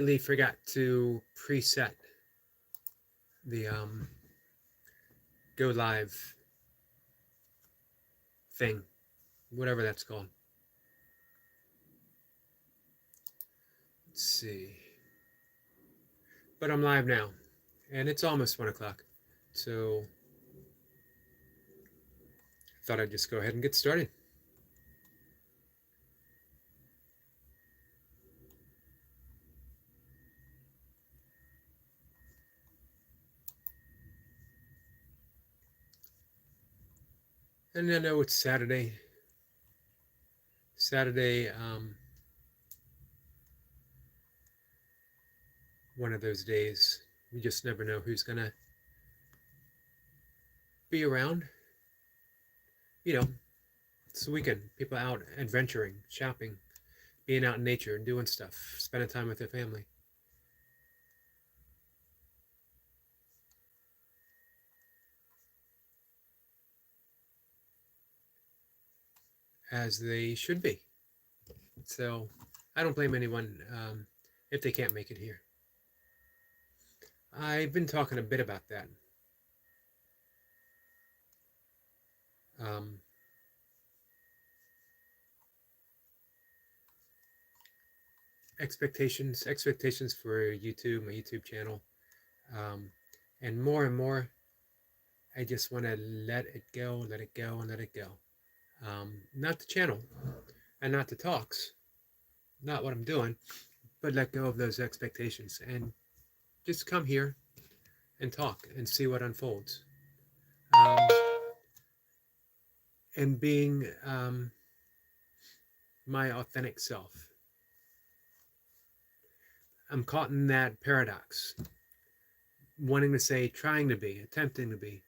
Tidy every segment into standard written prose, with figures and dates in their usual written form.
Really forgot to preset the go live thing, whatever that's called. Let's see. But I'm live now, and it's almost 1 o'clock. So I thought I'd just go ahead and get started. And I know it's Saturday. Saturday, one of those days. You just never know who's going to be around. You know, it's the weekend. People out adventuring, shopping, being out in nature and doing stuff, spending time with their family. As they should be. So I don't blame anyone if they can't make it here. I've been talking a bit about that. Um, expectations for YouTube, my YouTube channel, um, and more. I just want to let it go, let it go, and let it go. Not the channel, and not the talks, not what I'm doing, but let go of those expectations and just come here and talk and see what unfolds. Um, and being my authentic self. I'm caught in that paradox, wanting to say, trying to be, attempting to be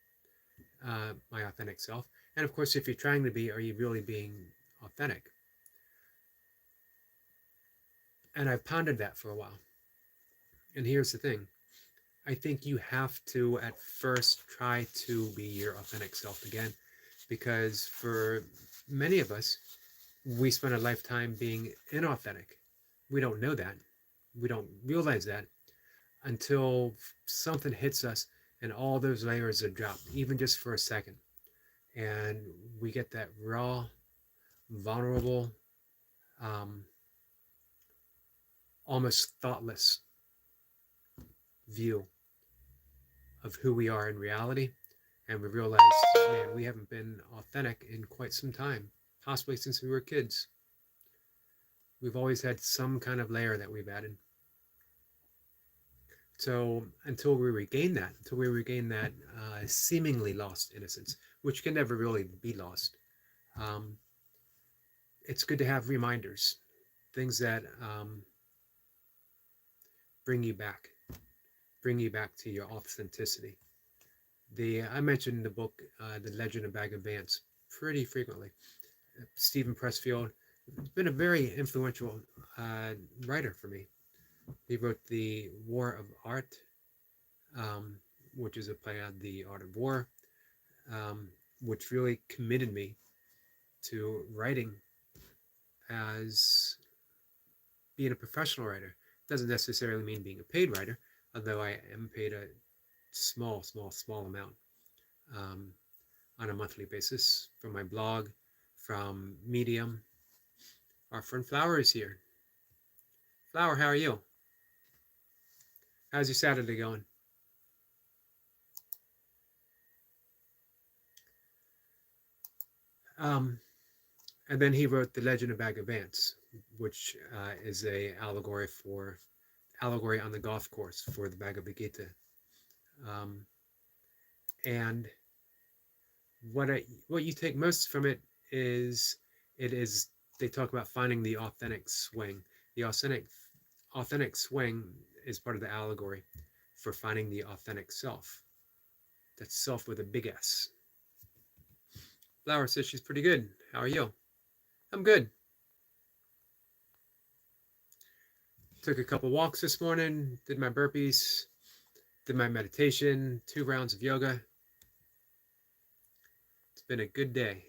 my authentic self. And of course, if you're trying to be, are you really being authentic? And I've pondered that for a while. And here's the thing, I think you have to at first try to be your authentic self again, because for many of us, we spend a lifetime being inauthentic. We don't know that. We don't realize that until something hits us and all those layers are dropped, even just for a second. And we get that raw, vulnerable, um, almost thoughtless view of who we are in reality. And we realize, man, we haven't been authentic in quite some time, possibly since we were kids. We've always had some kind of layer that we've added. So until we regain that seemingly lost innocence, which can never really be lost, um, it's good to have reminders, things that bring you back, to your authenticity. I mentioned in the book, The Legend of Bag of Vance, pretty frequently. Stephen Pressfield has been a very influential writer for me. He wrote The War of Art, um, which is a play on the art of war, um, which really committed me to writing as being a professional writer. Doesn't necessarily mean being a paid writer, although I am paid a small amount um, on a monthly basis from my blog, from Medium. Our friend Flower is here. Flower, how are you? How's your Saturday going? Um, and then he wrote The Legend of Bag of Vance, which is a allegory on the golf course for the Bhagavad Gita. Um, and what you take most from it is they talk about finding the authentic swing. The authentic swing is part of the allegory for finding the authentic self. That's self with a big S. Flower says she's pretty good. How are you? I'm good. Took a couple walks this morning, did my burpees, did my meditation, 2 rounds of yoga. It's been a good day.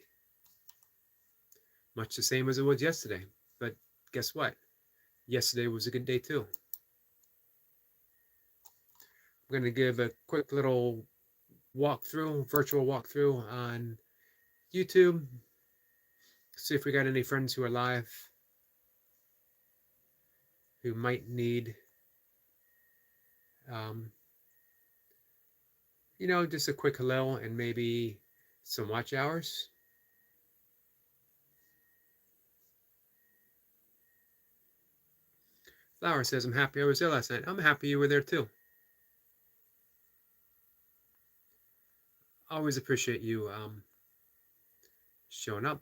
Much the same as it was yesterday. But guess what? Yesterday was a good day too. We're going to give a quick little walkthrough, virtual walkthrough on YouTube. See if we got any friends who are live who might need, um, just a quick hello and maybe some watch hours. Flower says, I'm happy I was there last night. I'm happy you were there too. Always appreciate you showing up.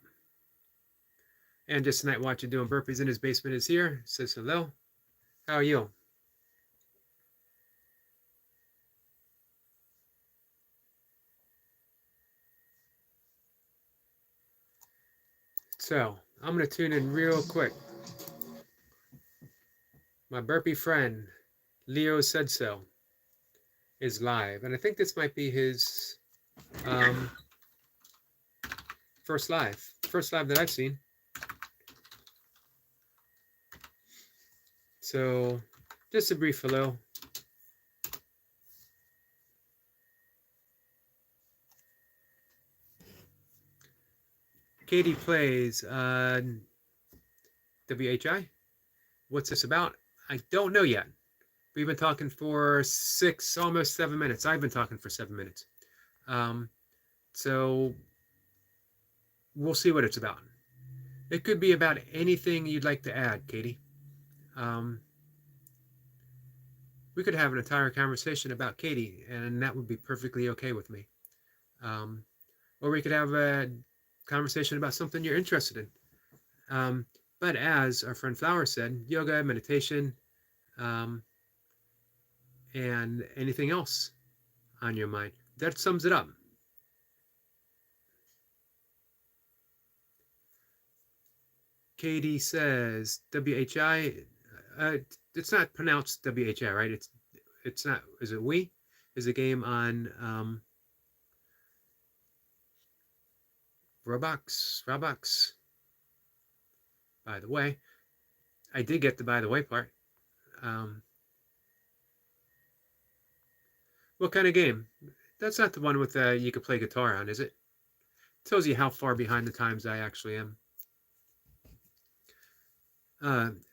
And just tonight watching doing burpees in his basement is here. Says hello. How are you? So I'm going to tune in real quick. My burpee friend, Leo Said So, is live. And I think this might be his first live that I've seen. So just a brief hello. Katie plays WHI. What's this about? I don't know yet. We've been talking for almost 7 minutes. I've been talking for 7 minutes. So we'll see what it's about. It could be about anything you'd like to add, Katie. We could have an entire conversation about Katie, and that would be perfectly okay with me. Or we could have a conversation about something you're interested in. But as our friend Flower said, yoga, meditation, and anything else on your mind. That sums it up. Katie says WHI. It's not pronounced WHI, right? It's not. Is it we? Is a game on Roblox. By the way, I did get the by the way part. What kind of game? That's not the one with you could play guitar on, is it? Tells you how far behind the times I actually am.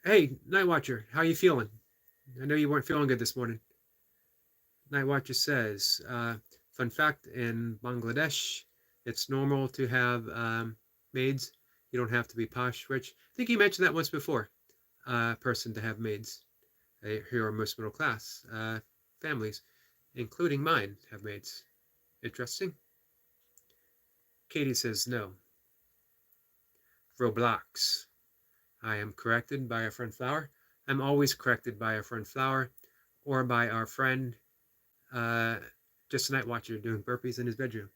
Hey, Night Watcher, how you feeling? I know you weren't feeling good this morning. Night Watcher says, fun fact, in Bangladesh, it's normal to have maids. You don't have to be posh, rich. I think you mentioned that once before. Person to have maids. Here are most middle class families, including mine, have maids. Interesting. Katie says no. Roblox. I am corrected by our friend Flower. I'm always corrected by our friend Flower or by our friend Just a Night Watcher doing burpees in his bedroom.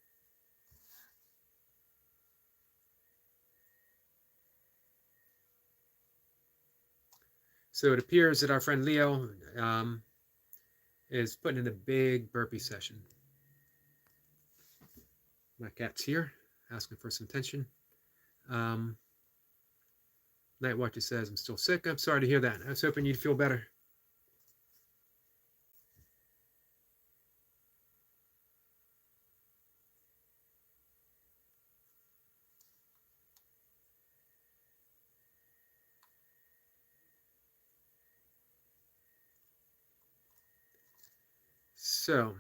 So it appears that our friend Leo is putting in a big burpee session. My cat's here, asking for some attention. Night Watcher says, I'm still sick. I'm sorry to hear that. I was hoping you'd feel better. So,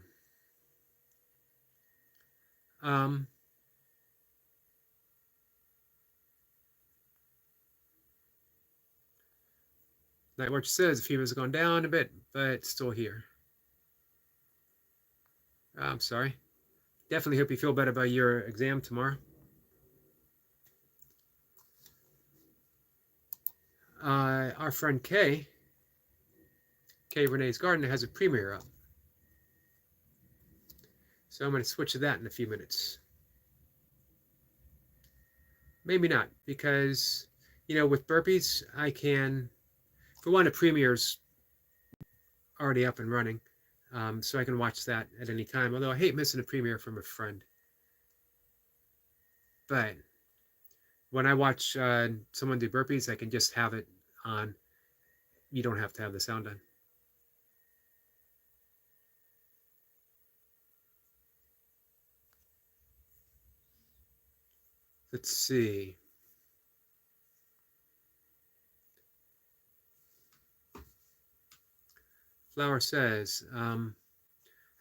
Night Watcher says the fever's gone down a bit, but it's still here. I'm sorry. Definitely hope you feel better by your exam tomorrow. Our friend Kay Renee's Garden, has a premiere up. So I'm going to switch to that in a few minutes. Maybe not, because, with burpees, I can, for one, the premiere's already up and running, so I can watch that at any time, although I hate missing a premiere from a friend. But when I watch someone do burpees, I can just have it on. You don't have to have the sound on. Let's see. Flower says, I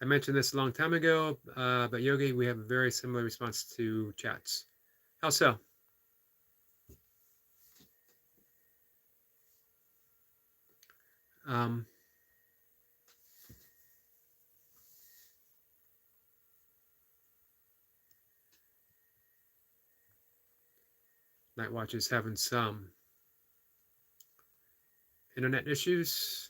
mentioned this a long time ago, but Yogi, we have a very similar response to chats. How so? Um, Nightwatch is having some internet issues.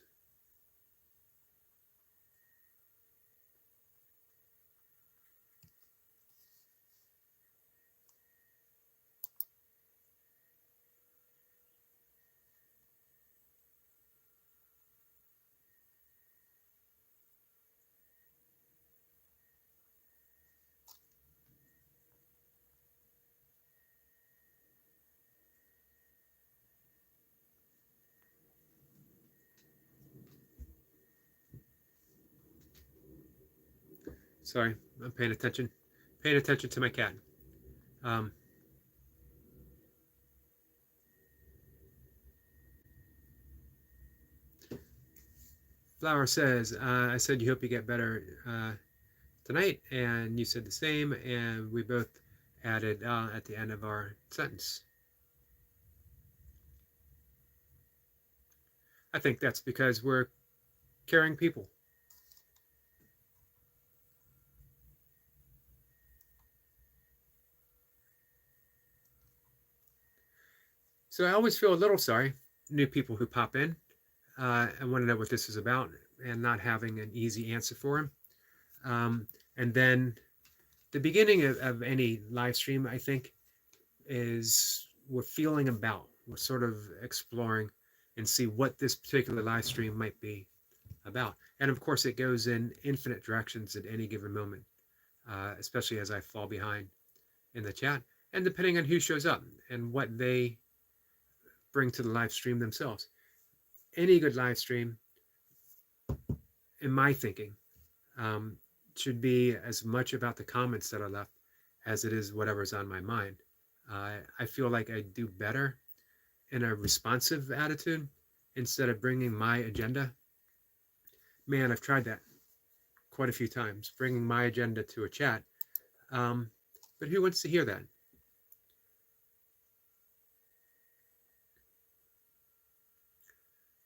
Sorry, I'm paying attention. Paying attention to my cat. Um, Flower says, I said you hope you get better tonight, and you said the same, and we both added at the end of our sentence. I think that's because we're caring people. So I always feel a little sorry, new people who pop in and want to know what this is about and not having an easy answer for them. And then the beginning of any live stream, I think, is we're feeling about, we're sort of exploring and see what this particular live stream might be about. And of course, it goes in infinite directions at any given moment, especially as I fall behind in the chat. And depending on who shows up and what they bring to the live stream themselves. Any good live stream, in my thinking, um, should be as much about the comments that are left as it is whatever's on my mind. I feel like I do better in a responsive attitude instead of bringing my agenda. Man, I've tried that quite a few times, bringing my agenda to a chat. But who wants to hear that?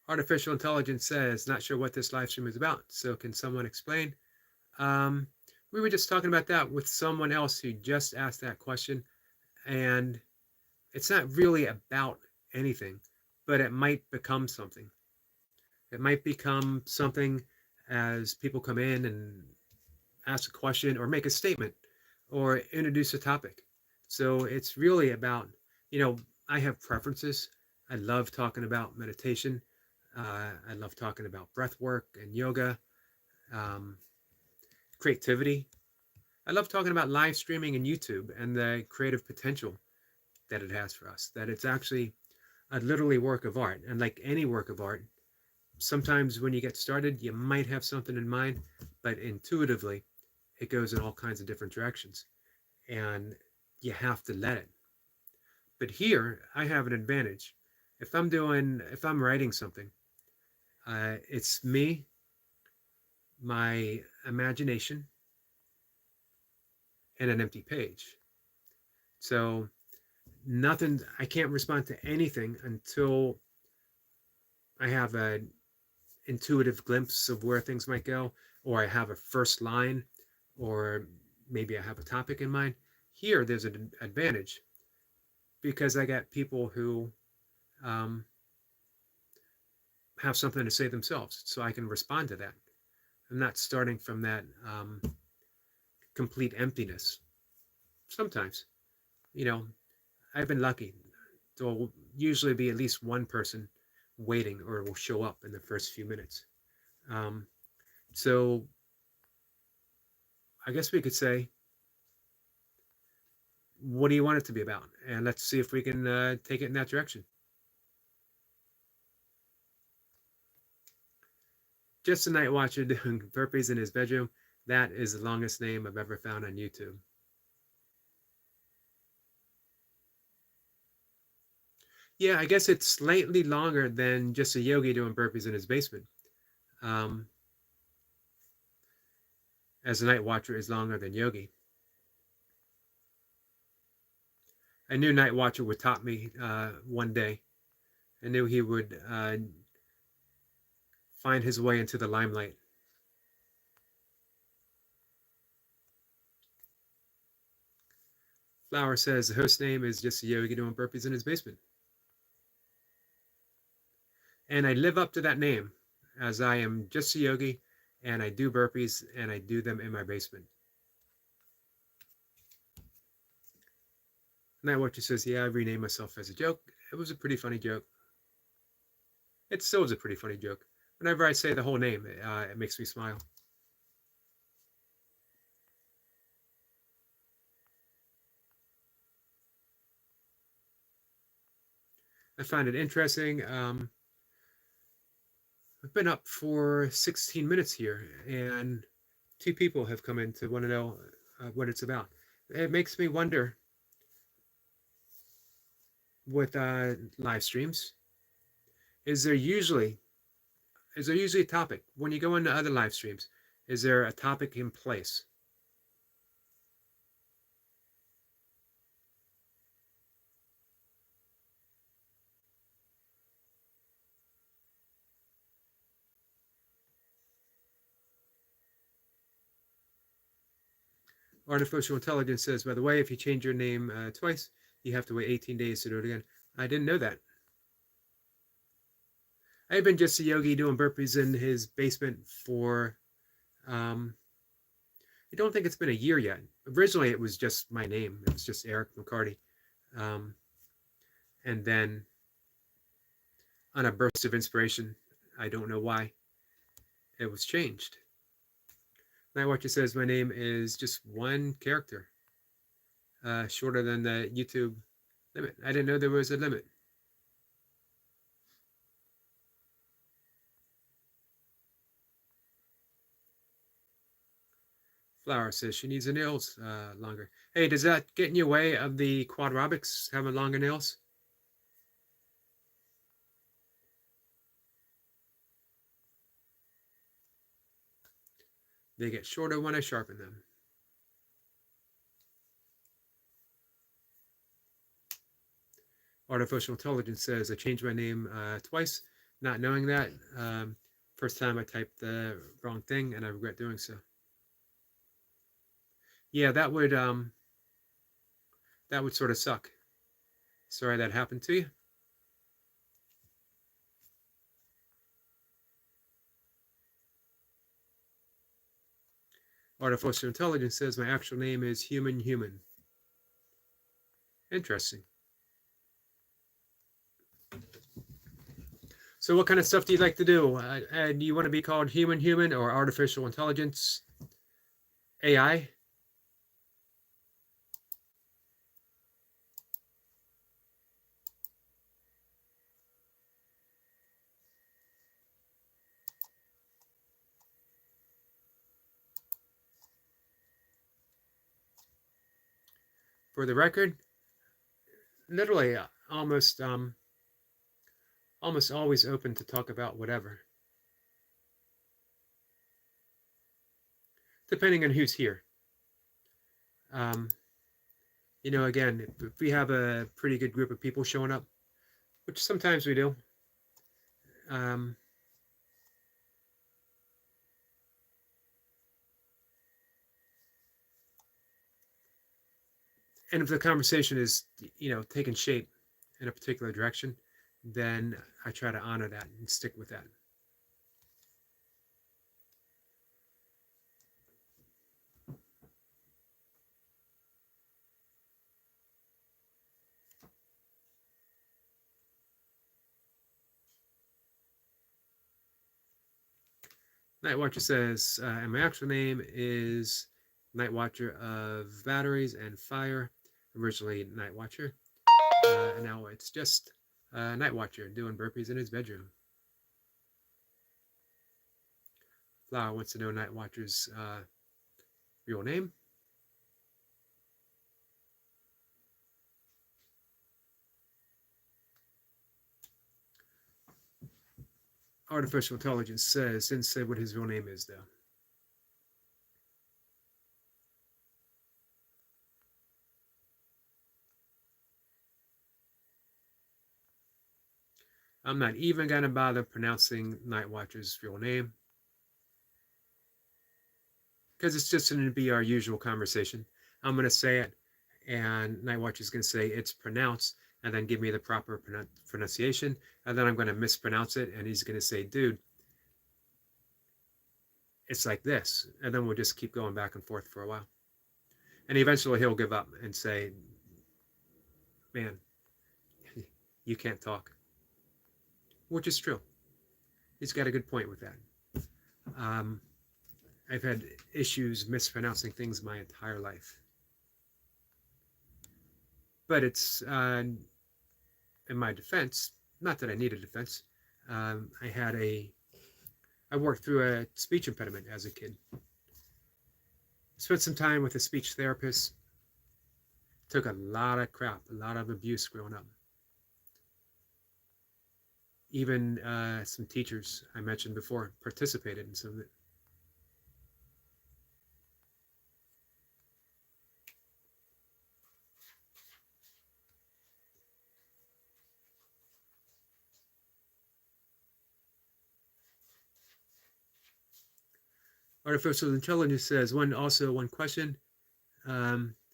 Artificial intelligence says, not sure what this live stream is about. So can someone explain? Um, we were just talking about that with someone else who just asked that question. And it's not really about anything, but it might become something. It might become something as people come in and ask a question or make a statement or introduce a topic. So it's really about, you know, I have preferences. I love talking about meditation. I love talking about breath work and yoga, um, creativity. I love talking about live streaming and YouTube and the creative potential that it has for us, that it's actually a literally work of art. And like any work of art, sometimes when you get started, you might have something in mind, but intuitively, it goes in all kinds of different directions. And you have to let it. But here, I have an advantage. If I'm writing something, it's me, my imagination, and an empty page. So nothing, I can't respond to anything until I have an intuitive glimpse of where things might go, or I have a first line, or maybe I have a topic in mind. Here, there's an advantage because I got people who um, have something to say themselves, so I can respond to that. I'm not starting from that complete emptiness. Sometimes, you know, I've been lucky. There'll usually be at least one person waiting or will show up in the first few minutes. Um, so I guess we could say, what do you want it to be about? And let's see if we can take it in that direction. Just a night watcher doing burpees in his bedroom. That is the longest name I've ever found on YouTube. Yeah, I guess it's slightly longer than just a yogi doing burpees in his basement. Um, as a night watcher is longer than yogi. I knew night watcher would top me one day. I knew he would find his way into the limelight. Flower says the host name is just a yogi doing burpees in his basement. And I live up to that name, as I am just a yogi and I do burpees and I do them in my basement. Night Watcher says, yeah, I renamed myself as a joke. It was a pretty funny joke. It still is a pretty funny joke. Whenever I say the whole name, it makes me smile. I find it interesting. I've been up for 16 minutes here, and 2 people have come in to want to know what it's about. It makes me wonder with live streams, is there usually a topic when you go into other live streams? Is there a topic in place? Artificial intelligence says, by the way, if you change your name twice, you have to wait 18 days to do it again. I didn't know that. I've been just a yogi doing burpees in his basement for, I don't think it's been a year yet. Originally, it was just my name. It was just Eric McCarty. Um, and then on a burst of inspiration, I don't know why, it was changed. Night Watcher says my name is just one character, shorter than the YouTube limit. I didn't know there was a limit. Flower says she needs her nails longer. Hey, does that get in your way of the quadrobics, having longer nails? They get shorter when I sharpen them. Artificial intelligence says I changed my name twice, not knowing that. First time I typed the wrong thing, and I regret doing so. Yeah, that would sort of suck. Sorry that happened to you. Artificial intelligence says my actual name is Human. Interesting. So what kind of stuff do you like to do? Do you want to be called Human or Artificial Intelligence? AI? For the record, literally almost always open to talk about whatever. Depending on who's here. Again, if we have a pretty good group of people showing up, which sometimes we do, and if the conversation is, taking shape in a particular direction, then I try to honor that and stick with that. Night Watcher says, and my actual name is Night Watcher of Batteries and Fire. Originally Night Watcher, and now it's just Night Watcher doing burpees in his bedroom. Flower wants to know Night Watcher's real name. artificial intelligence says, didn't say what his real name is, though. I'm not even going to bother pronouncing Nightwatcher's real name because it's just going to be our usual conversation. I'm going to say it, and Nightwatcher's going to say it's pronounced, and then give me the proper pronunciation, and then I'm going to mispronounce it, and he's going to say, dude, it's like this, and then we'll just keep going back and forth for a while. And eventually he'll give up and say, man, you can't talk. Which is true. He's got a good point with that. I've had issues mispronouncing things my entire life. But it's, in my defense, not that I need a defense, I worked through a speech impediment as a kid. Spent some time with a speech therapist. Took a lot of crap, a lot of abuse growing up. Even some teachers I mentioned before participated in some of it. Artificial intelligence says one question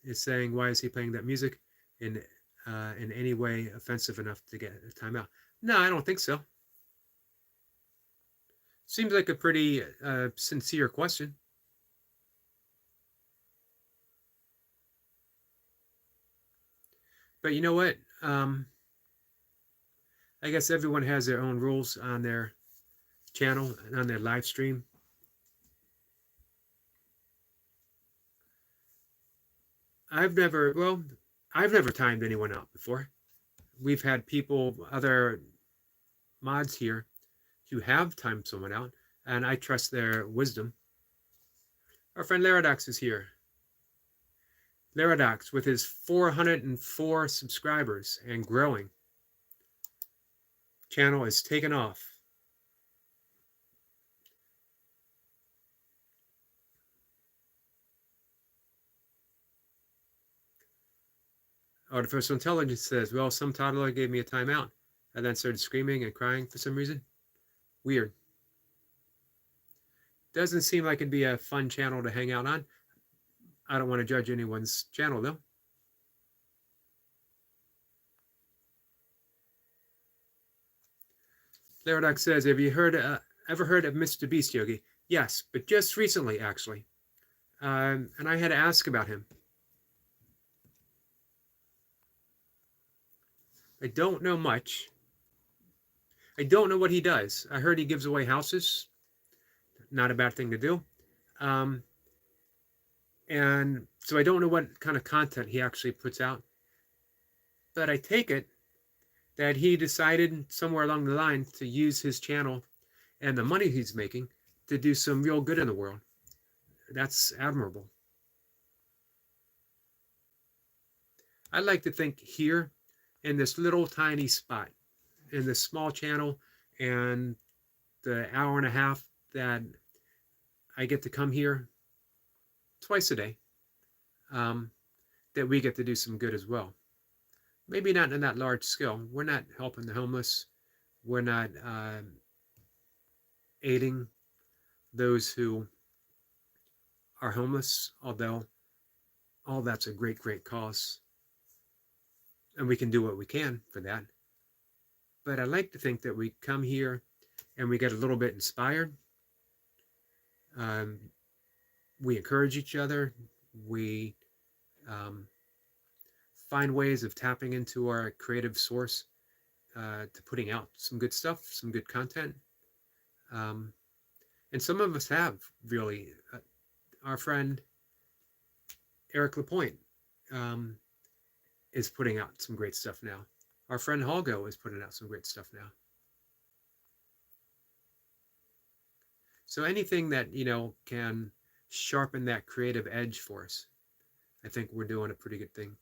is saying, why is he playing that music in any way offensive enough to get a timeout? No, I don't think so. Seems like a pretty sincere question. But you know what? I guess everyone has their own rules on their channel and on their live stream. I've never timed anyone out before. We've had people, other mods here, who have timed someone out, and I trust their wisdom. Our friend Laradox is here. Laradox, with his 404 subscribers and growing, channel is taken off. Artificial intelligence says, well, some toddler gave me a timeout and then started screaming and crying for some reason. Weird. Doesn't seem like it'd be a fun channel to hang out on. I don't want to judge anyone's channel, though. Laradox says, have you ever heard of Mr. Beast, Yogi? Yes, but just recently, actually. And I had to ask about him. I don't know much. I don't know what he does. I heard he gives away houses. Not a bad thing to do. And so I don't know what kind of content he actually puts out. But I take it that he decided somewhere along the line to use his channel and the money he's making to do some real good in the world. That's admirable. I like to think here in this little tiny spot, in this small channel, and the hour and a half that I get to come here twice a day, that we get to do some good as well. Maybe not in that large scale. We're not helping the homeless. We're not aiding those who are homeless, although all that's a great, great cause. And we can do what we can for that. But I like to think that we come here and we get a little bit inspired. We encourage each other. We find ways of tapping into our creative source to putting out some good stuff, some good content. And some of us have really. Our friend Eric Lapointe is putting out some great stuff now. Our friend Holgo is putting out some great stuff now. So anything that, can sharpen that creative edge for us, I think we're doing a pretty good thing.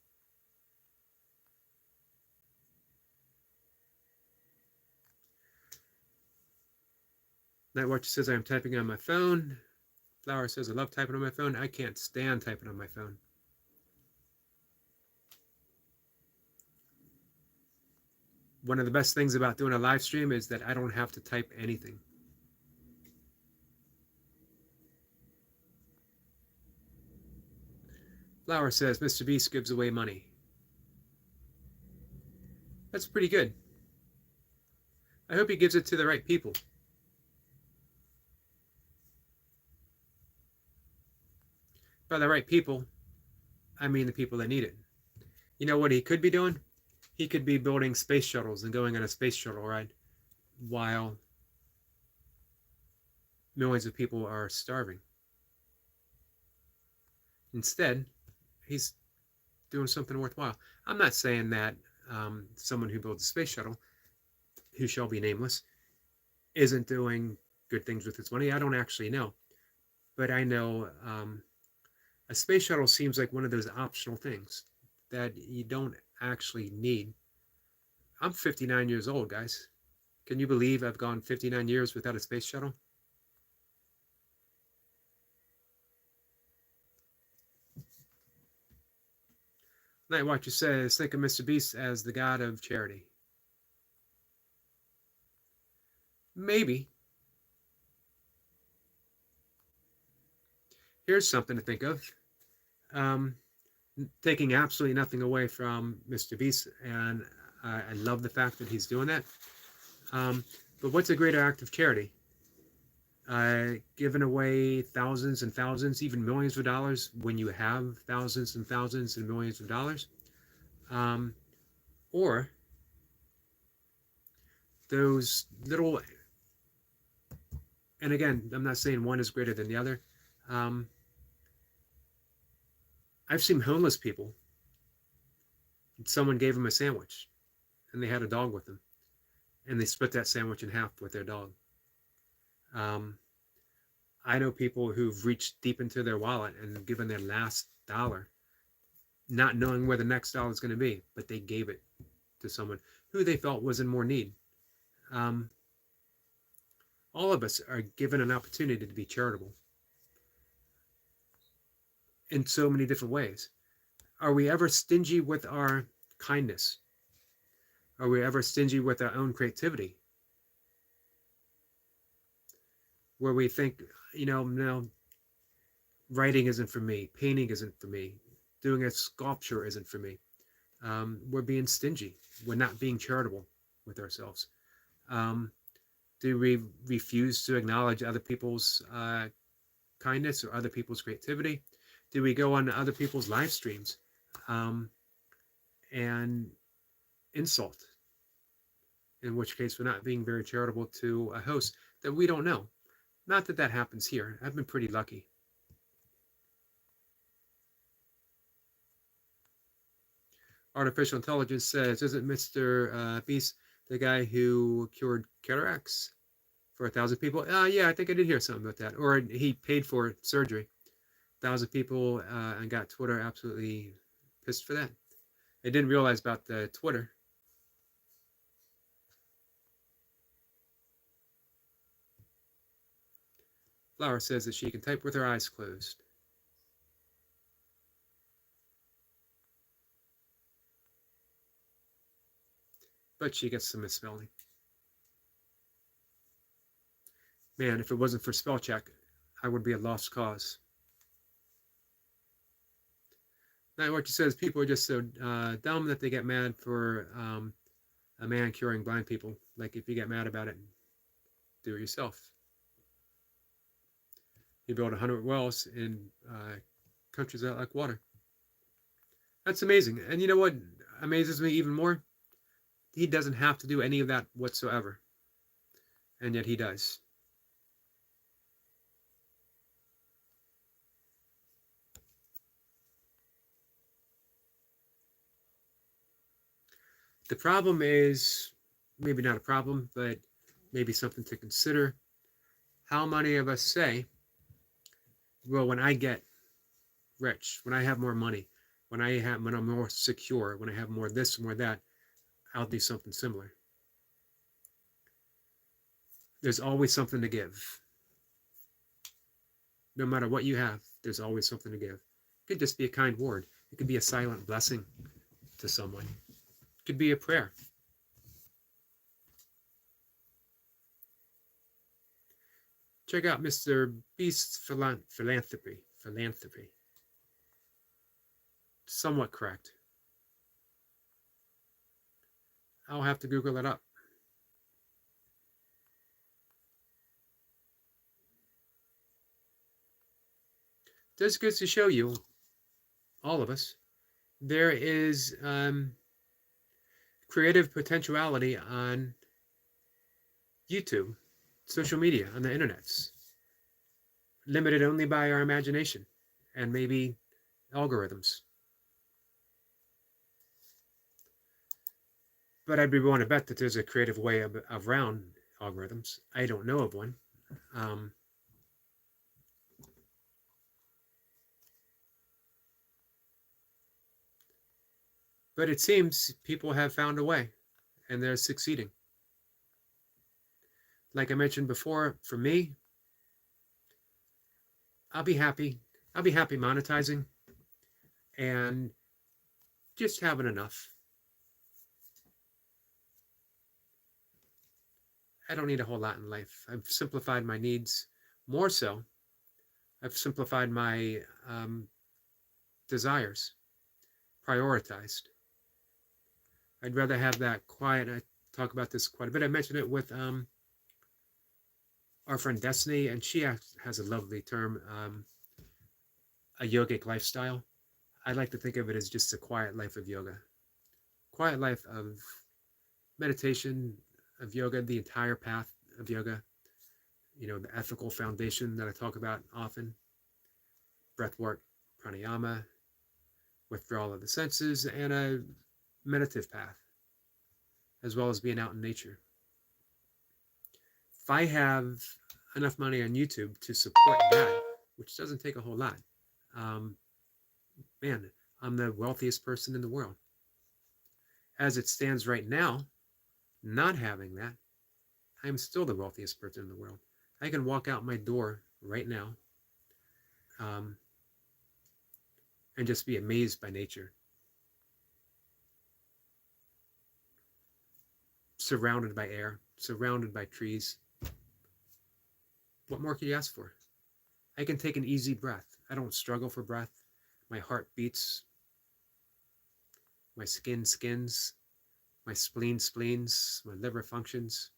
Nightwatch says I am typing on my phone. Flower says I love typing on my phone. I can't stand typing on my phone. One of the best things about doing a live stream is that I don't have to type anything. Flower says Mr. Beast gives away money. That's pretty good. I hope he gives it to the right people. By the right people, I mean the people that need it. You know what he could be doing? He could be building space shuttles and going on a space shuttle ride while millions of people are starving. Instead, he's doing something worthwhile. I'm not saying that someone who builds a space shuttle, who shall be nameless, isn't doing good things with its money. I don't actually know. But I know a space shuttle seems like one of those optional things that you don't actually need. I'm 59 years old, guys. Can you believe I've gone 59 years without a space shuttle? Night Watcher says, think of Mr. Beast as the god of charity. Maybe. Here's something to think of. Taking absolutely nothing away from Mr. Beast, and I love the fact that he's doing that. But what's a greater act of charity? Giving away thousands and thousands, even millions of dollars when you have thousands and thousands and millions of dollars? Or those little, and again, I'm not saying one is greater than the other. I've seen homeless people. Someone gave them a sandwich, and they had a dog with them, and they split that sandwich in half with their dog. I know people who've reached deep into their wallet and given their last dollar, not knowing where the next dollar is going to be, but they gave it to someone who they felt was in more need. All of us are given an opportunity to be charitable in so many different ways. Are we ever stingy with our kindness? Are we ever stingy with our own creativity? Where we think, no, writing isn't for me, painting isn't for me, doing a sculpture isn't for me. We're being stingy. We're not being charitable with ourselves. Do we refuse to acknowledge other people's kindness or other people's creativity? Do we go on other people's live streams and insult? In which case, we're not being very charitable to a host that we don't know. Not that that happens here. I've been pretty lucky. Artificial Intelligence says, isn't Mr. Beast the guy who cured cataracts for 1,000 people? Yeah, I think I did hear something about that. Or he paid for surgery. 1,000 people and got Twitter absolutely pissed for that. I didn't realize about the Twitter. Flower says that she can type with her eyes closed. But she gets some misspelling. Man, if it wasn't for spell check, I would be a lost cause. Now, what she says, people are just so dumb that they get mad for a man curing blind people. Like, if you get mad about it, do it yourself. You build 100 wells in countries that lack water. That's amazing. And you know what amazes me even more? He doesn't have to do any of that whatsoever. And yet he does. The problem is, maybe not a problem, but maybe something to consider. How many of us say, well, when I get rich, when I have more money, when I'm more secure, when I have more this, more that, I'll do something similar. There's always something to give. No matter what you have, there's always something to give. It could just be a kind word. It could be a silent blessing to someone. It could be a prayer. Check out Mr. Beast's philanthropy. Philanthropy. Somewhat correct. I'll have to Google it up. This goes to show you, all of us, there is creative potentiality on YouTube, social media, on the internets, limited only by our imagination and maybe algorithms. But I'd be willing to bet that there's a creative way around algorithms. I don't know of one. But it seems people have found a way, and they're succeeding. Like I mentioned before, for me, I'll be happy. I'll be happy monetizing and just having enough. I don't need a whole lot in life. I've simplified my needs. More so, I've simplified my desires, prioritized. I'd rather have that quiet. I talk about this quite a bit. I mentioned it with our friend Destiny, and she has a lovely term, a yogic lifestyle. I like to think of it as just a quiet life of yoga, quiet life of meditation, of yoga, the entire path of yoga, you know, the ethical foundation that I talk about often, breath work, pranayama, withdrawal of the senses, and a meditative path, as well as being out in nature. If I have enough money on YouTube to support that, which doesn't take a whole lot, man, I'm the wealthiest person in the world. As it stands right now, not having that, I'm still the wealthiest person in the world. I can walk out my door right now and just be amazed by nature. Surrounded by air, surrounded by trees. What more could you ask for? I can take an easy breath. I don't struggle for breath. My heart beats. My skin skins. My spleen spleens. My liver functions.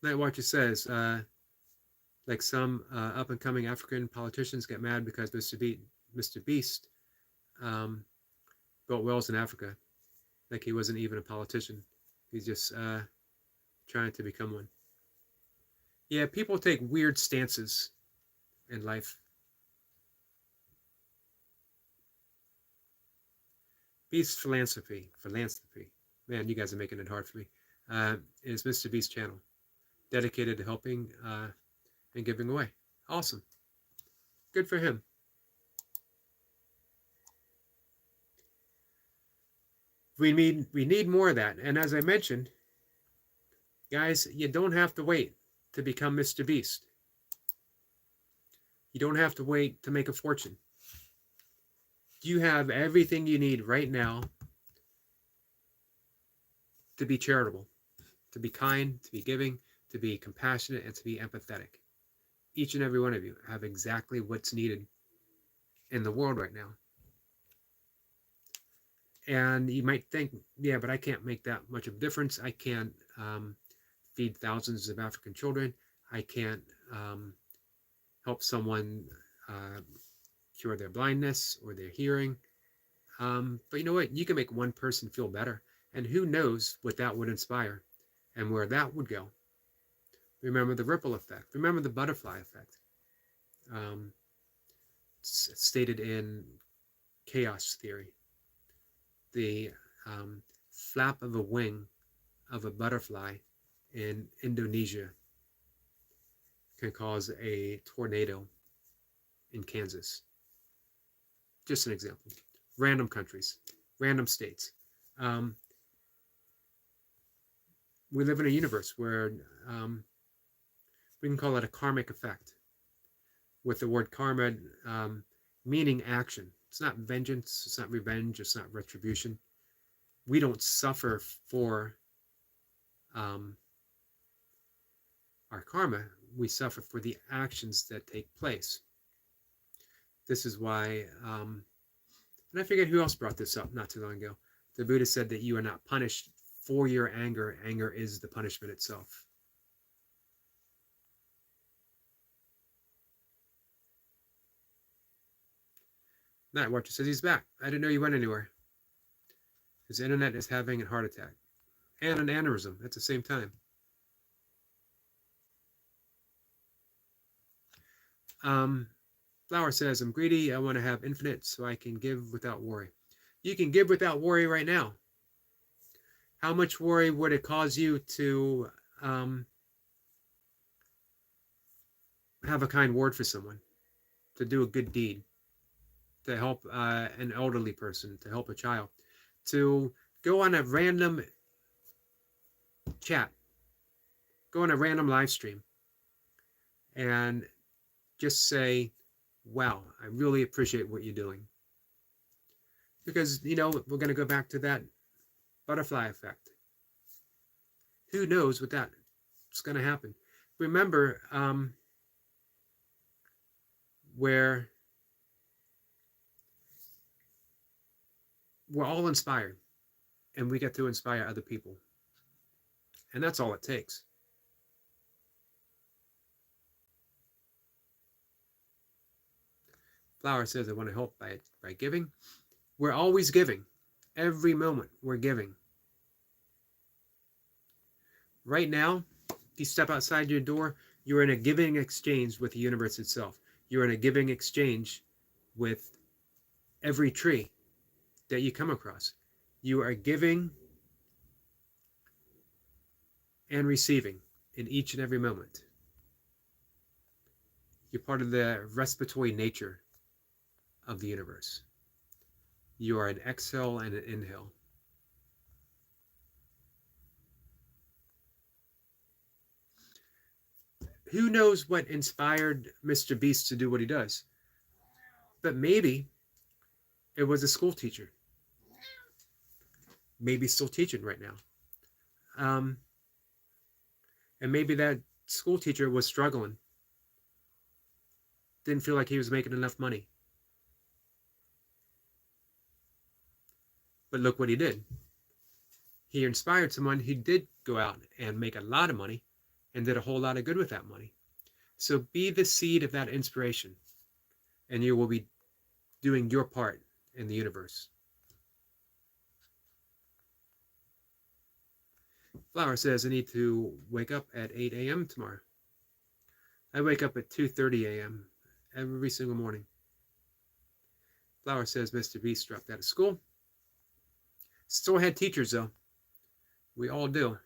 Night Watcher says, like some up-and-coming African politicians get mad because Mr. Beast built wells in Africa. Like he wasn't even a politician. He's just trying to become one. Yeah, people take weird stances in life. Beast Philanthropy. Man, you guys are making it hard for me. Is Mr. Beast's channel. Dedicated to helping and giving away. Awesome. Good for him. We need more of that. And as I mentioned, guys, you don't have to wait to become Mr. Beast. You don't have to wait to make a fortune. You have everything you need right now to be charitable, to be kind, to be giving, to be compassionate, and to be empathetic. Each and every one of you have exactly what's needed in the world right now. And you might think, yeah, but I can't make that much of a difference. I can't feed thousands of African children. I can't help someone cure their blindness or their hearing. But you know what? You can make one person feel better. And who knows what that would inspire and where that would go. Remember the ripple effect. Remember the butterfly effect. It's stated in chaos theory. The flap of a wing of a butterfly in Indonesia can cause a tornado in Kansas. Just an example. Random countries, random states. we live in a universe where we can call it a karmic effect, with the word karma meaning action. It's not vengeance, it's not revenge, it's not retribution. We don't suffer for our karma, we suffer for the actions that take place. This is why, and I forget who else brought this up not too long ago. The Buddha said that you are not punished for your anger. Anger is the punishment itself. Night Watcher says he's back. I didn't know you went anywhere. His internet is having a heart attack and an aneurysm at the same time. Flower says, I'm greedy. I want to have infinite so I can give without worry. You can give without worry right now. How much worry would it cause you to have a kind word for someone, to do a good deed, to help an elderly person, to help a child, to go on a random chat, go on a random live stream, and just say, wow, I really appreciate what you're doing. Because, we're going to go back to that butterfly effect. Who knows what that's going to happen? Remember, where we're all inspired and we get to inspire other people. And that's all it takes. Flower says, I want to help by giving. We're always giving. Every moment we're giving. Right now, if you step outside your door, you're in a giving exchange with the universe itself. You're in a giving exchange with every tree that you come across. You are giving and receiving in each and every moment. You're part of the respiratory nature of the universe. You are an exhale and an inhale. Who knows what inspired Mr. Beast to do what he does? But maybe it was a school teacher. Maybe still teaching right now. And maybe that school teacher was struggling. Didn't feel like he was making enough money. But look what he did. He inspired someone who did go out and make a lot of money and did a whole lot of good with that money. So be the seed of that inspiration, and you will be doing your part in the universe. Flower says, I need to wake up at 8 a.m. tomorrow. I wake up at 2:30 a.m. every single morning. Flower says, Mr. Beast dropped out of school. Still had teachers, though. We all do.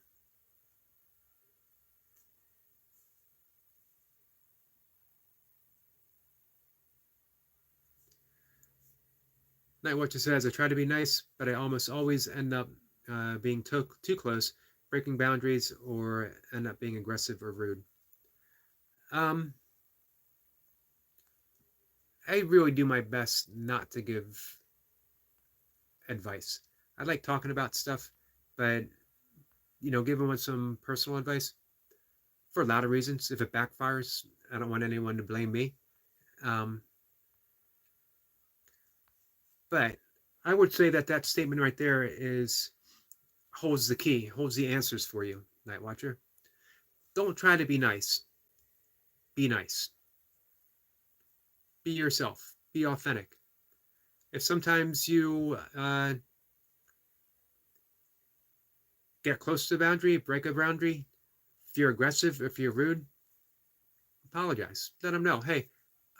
Night Watcher says, I try to be nice, but I almost always end up being too close, breaking boundaries, or end up being aggressive or rude. I really do my best not to give advice. I like talking about stuff, but, giving some personal advice for a lot of reasons. If it backfires, I don't want anyone to blame me. But I would say that statement right there holds the key, holds the answers for you, Night Watcher. Don't try to be nice. Be nice. Be yourself. Be authentic. If sometimes you get close to the boundary, break a boundary, if you're aggressive, if you're rude, apologize. Let them know, hey,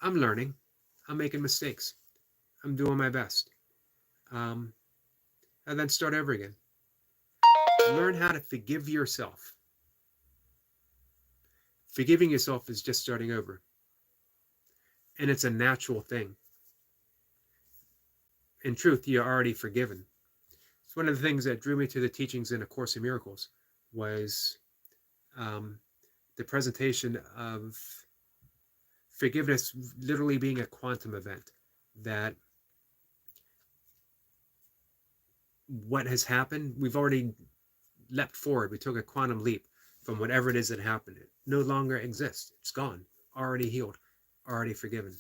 I'm learning. I'm making mistakes. I'm doing my best. And then start over again. Learn how to forgive yourself. Forgiving yourself is just starting over. And it's a natural thing. In truth, you're already forgiven. It's one of the things that drew me to the teachings in A Course in Miracles. was um, the presentation of forgiveness literally being a quantum event. That what has happened, we've already leapt forward. We took a quantum leap from whatever it is that happened. It no longer exists. It's gone. Already healed. Already forgiven.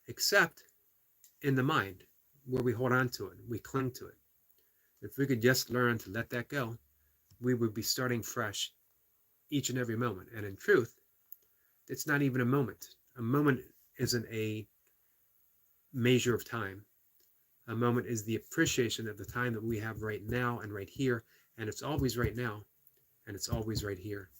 Except in the mind, where we hold on to it. We cling to it. If we could just learn to let that go, we would be starting fresh each and every moment. And in truth, it's not even a moment. A moment isn't a measure of time. A moment is the appreciation of the time that we have right now and right here. And it's always right now. And it's always right here.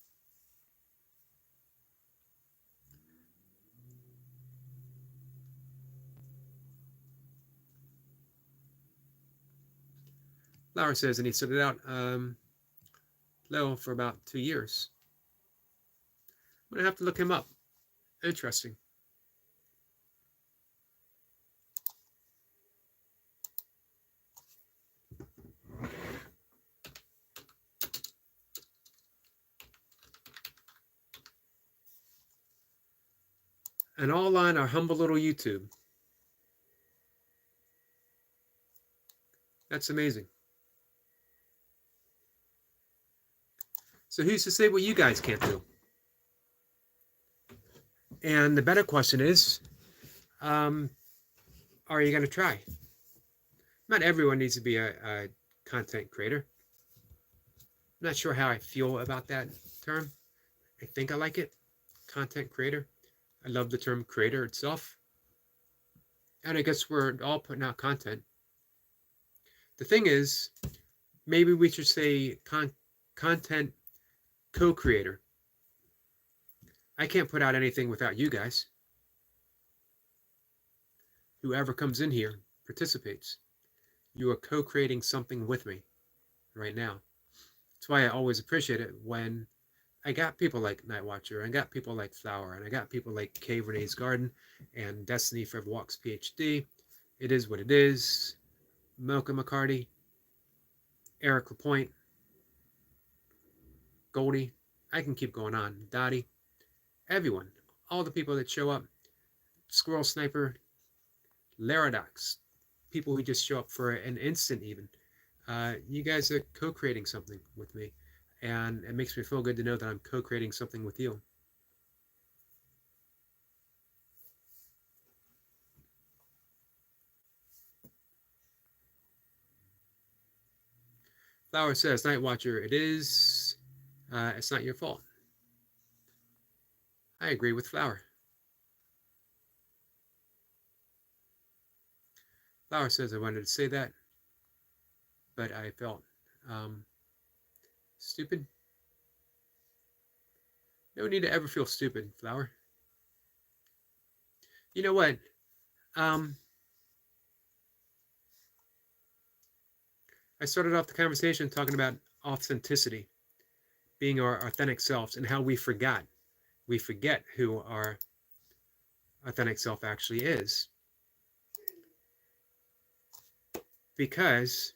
Lauer says, and he started out low for about 2 years. I'm going to have to look him up. Interesting. And all on our humble little YouTube. That's amazing. So who's to say what you guys can't do? And the better question is, are you going to try? Not everyone needs to be a content creator. I'm not sure how I feel about that term. I think I like it. Content creator. I love the term creator itself. And I guess we're all putting out content. The thing is, maybe we should say content co-creator. I can't put out anything without you guys. Whoever comes in here participates. You are co-creating something with me right now. That's why I always appreciate it when I got people like Nightwatcher, I got people like Flower, and I got people like K Renee's Garden and Destiny Forever Walks PhD. It is what it is. Mocha McCarty, Eric LaPointe, Goldie. I can keep going on. Dottie. Everyone. All the people that show up. Squirrel Sniper, Laradox. People who just show up for an instant even. You guys are co-creating something with me. And it makes me feel good to know that I'm co-creating something with you. Flower says, Nightwatcher, it's not your fault. I agree with Flower. Flower says, I wanted to say that, but I felt stupid. No need to ever feel stupid, Flower. You know what? I started off the conversation talking about authenticity, being our authentic selves, and how we forget who our authentic self actually is. Because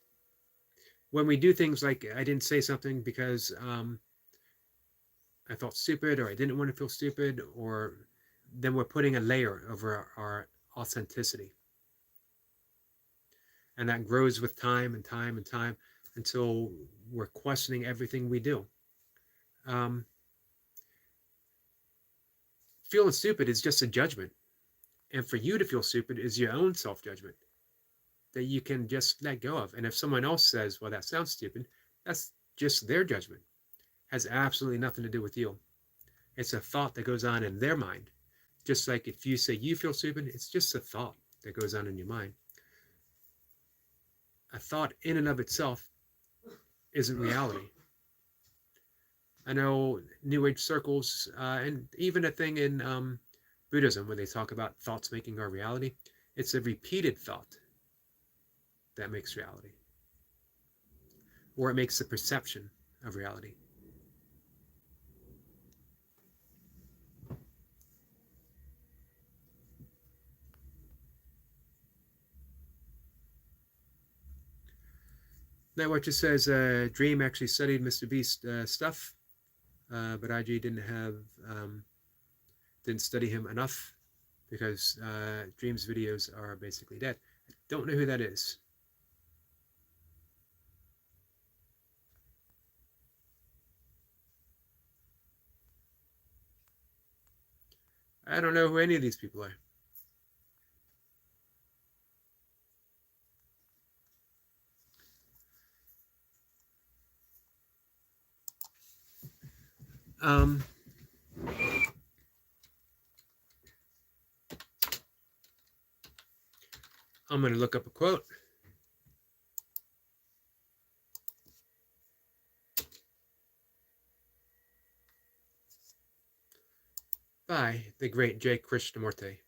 when we do things like I didn't say something because I felt stupid, or I didn't want to feel stupid, or then we're putting a layer over our authenticity. And that grows with time and time and time until we're questioning everything we do. Feeling stupid is just a judgment. And for you to feel stupid is your own self-judgment that you can just let go of. And if someone else says, well, that sounds stupid, that's just their judgment. Has absolutely nothing to do with you. It's a thought that goes on in their mind. Just like if you say you feel stupid, it's just a thought that goes on in your mind. A thought in and of itself isn't reality. I know New Age circles, and even a thing in Buddhism where they talk about thoughts making our reality. It's a repeated thought that makes reality. Or it makes the perception of reality. Now, what just says Dream actually studied Mr. Beast stuff, but IG didn't study him enough because Dream's videos are basically dead. I don't know who that is. I don't know who any of these people are. Um, I'm going to look up a quote. By the great J. Krishnamurti.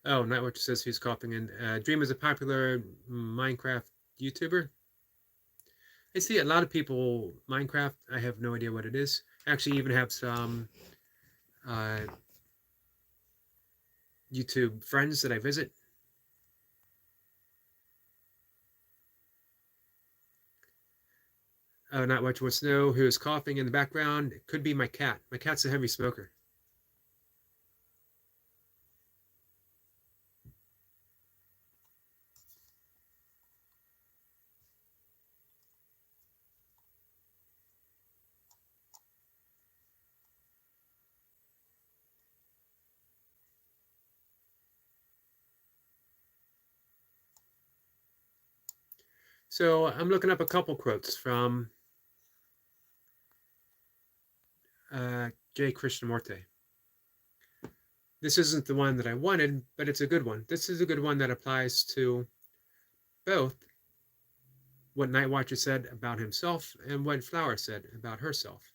Oh, not what says who's coughing in. Dream is a popular Minecraft YouTuber. I see a lot of people Minecraft. I have no idea what it is. I actually even have some uh, YouTube friends that I visit. Oh, not much wants to know who is coughing in the background. It could be my cat. My cat's a heavy smoker. So I'm looking up a couple quotes from J. Krishnamurti. This isn't the one that I wanted, but it's a good one. This is a good one that applies to both what Nightwatcher said about himself and what Flower said about herself.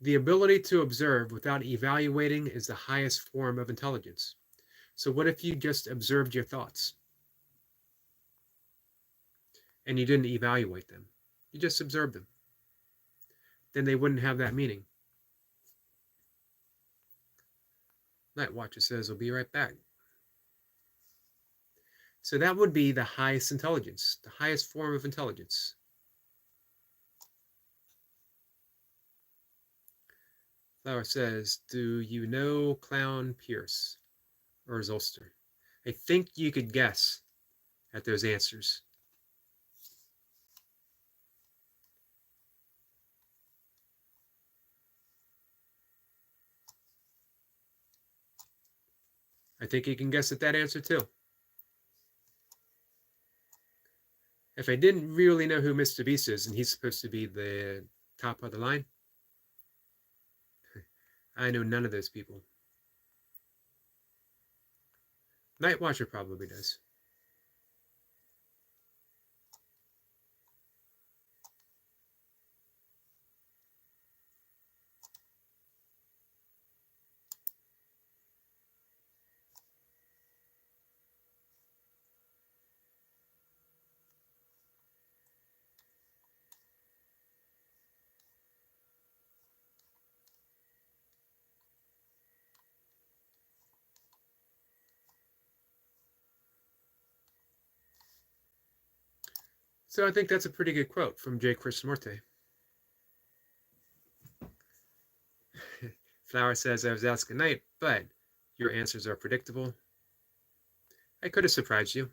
The ability to observe without evaluating is the highest form of intelligence. So, what if you just observed your thoughts and you didn't evaluate them? You just observed them. Then they wouldn't have that meaning. Nightwatcher says, "We'll be right back." So, that would be the highest intelligence, the highest form of intelligence. Flower says, "Do you know Clown Pierce or Zolster?" I think you could guess at those answers. I think you can guess at that answer too. If I didn't really know who Mr. Beast is, and he's supposed to be the top of the line, I know none of those people. Nightwatcher probably does. So I think that's a pretty good quote from J. Krishnamurti. Flower says, "I was asking Night, but your answers are predictable. I could have surprised you.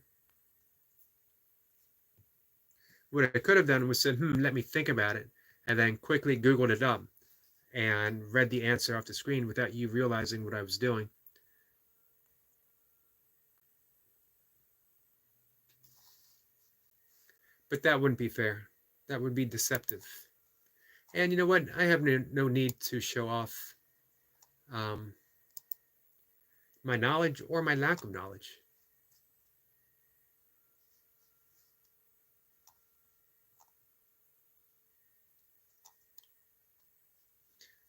What I could have done was said, let me think about it, and then quickly Googled it up and read the answer off the screen without you realizing what I was doing." But that wouldn't be fair. That would be deceptive. And you know what? I have no need to show off um, my knowledge or my lack of knowledge.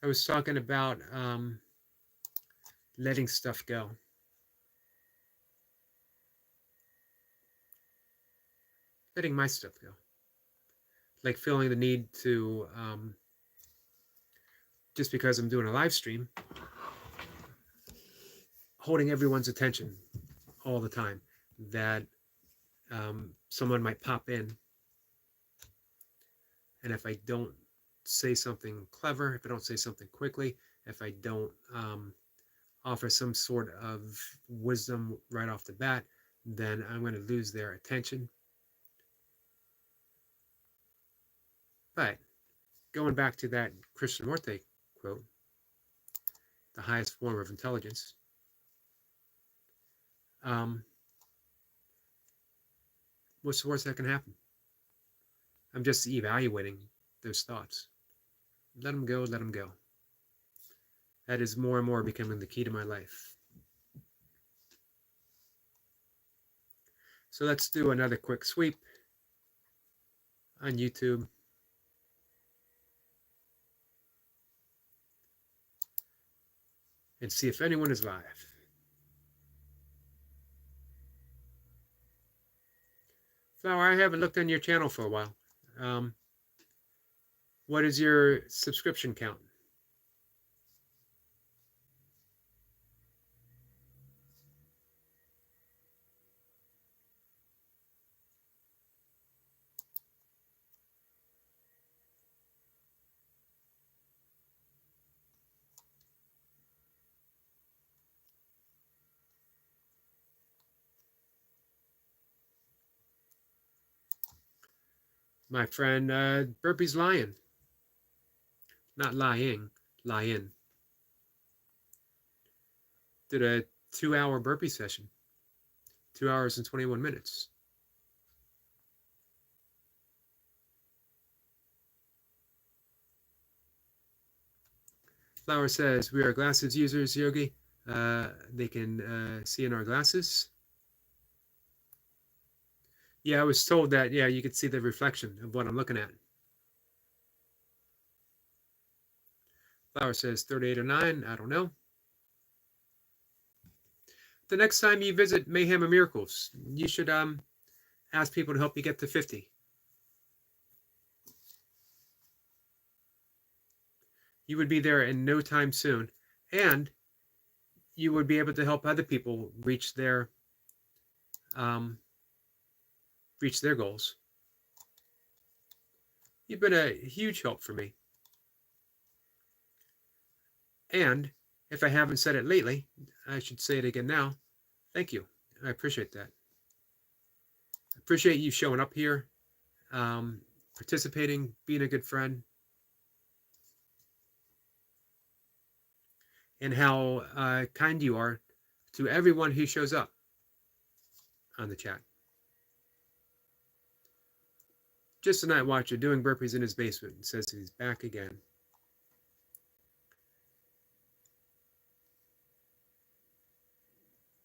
I was talking about letting stuff go. Letting my stuff go. Like feeling the need to, just because I'm doing a live stream, holding everyone's attention all the time, that someone might pop in, and if I don't say something clever, if I don't say something quickly, if I don't offer some sort of wisdom right off the bat, then I'm going to lose their attention. But going back to that Krishnamurti quote, the highest form of intelligence, what's the worst that can happen? I'm just evaluating those thoughts. Let them go, let them go. That is more and more becoming the key to my life. So let's do another quick sweep on YouTube. And see if anyone is live. Flower, I haven't looked on your channel for a while. What is your subscription count? My friend Burpees Lion. Not lying, lion. Did a 2-hour burpee session. 2 hours and 21 minutes. Flower says, we are glasses users, Yogi. They can see in our glasses. Yeah, I was told that, yeah, you could see the reflection of what I'm looking at. Flower says 38 or 9, I don't know. The next time you visit Mayhem and Miracles, you should ask people to help you get to 50. You would be there in no time soon, and you would be able to help other people reach their goals. You've been a huge help for me. And if I haven't said it lately, I should say it again now. Thank you. I appreciate that. I appreciate you showing up here, participating, being a good friend, and how kind you are to everyone who shows up on the chat. Just a night watcher doing burpees in his basement and says he's back again.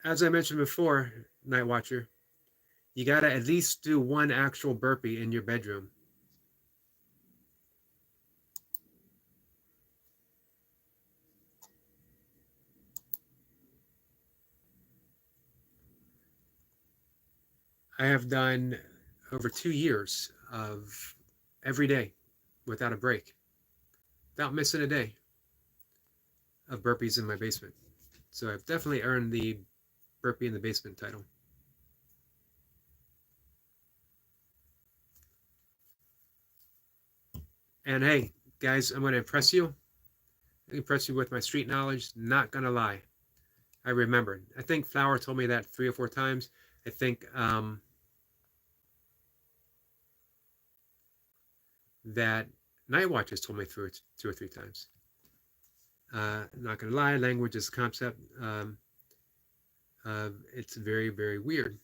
As I mentioned before, night watcher, you got to at least do one actual burpee in your bedroom. I have done over 2 years of every day without a break, without missing a day of burpees in my basement. So I've definitely earned the burpee in the basement title. And hey, guys, I'm going to impress you. Impress you with my street knowledge. Not going to lie. I remembered. I think Flower told me that 3 or 4 times. I think that Night Watchers told me through it 2 or 3 times. Not going to lie, language is a concept. It's very, very weird.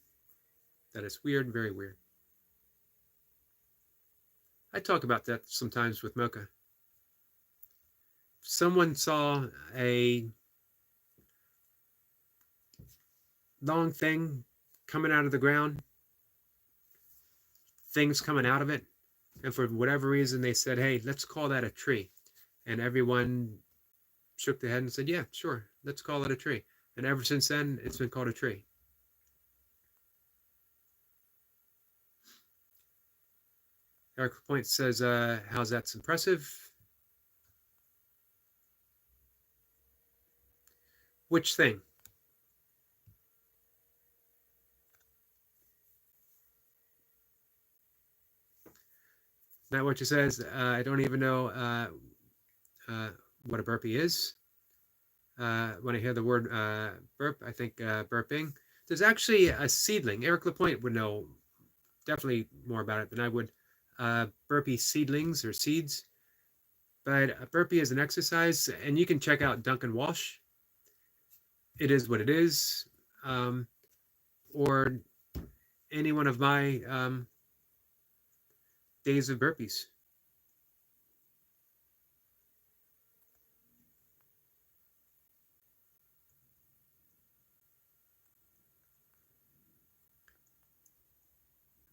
That is weird, very weird. I talk about that sometimes with Mocha. Someone saw a long thing coming out of the ground, things coming out of it, and for whatever reason they said, hey, let's call that a tree. And everyone shook their head and said, yeah, sure, let's call it a tree. And ever since then, it's been called a tree. Eric Point says, how's that's impressive? Which thing? Not what you says. I don't even know what a burpee is. When I hear the word burp, I think burping. There's actually a seedling. Eric Lapointe would know definitely more about it than I would. Burpee seedlings or seeds. But a burpee is an exercise, and you can check out Duncan Walsh. It is what it is. Or any one of my days of burpees.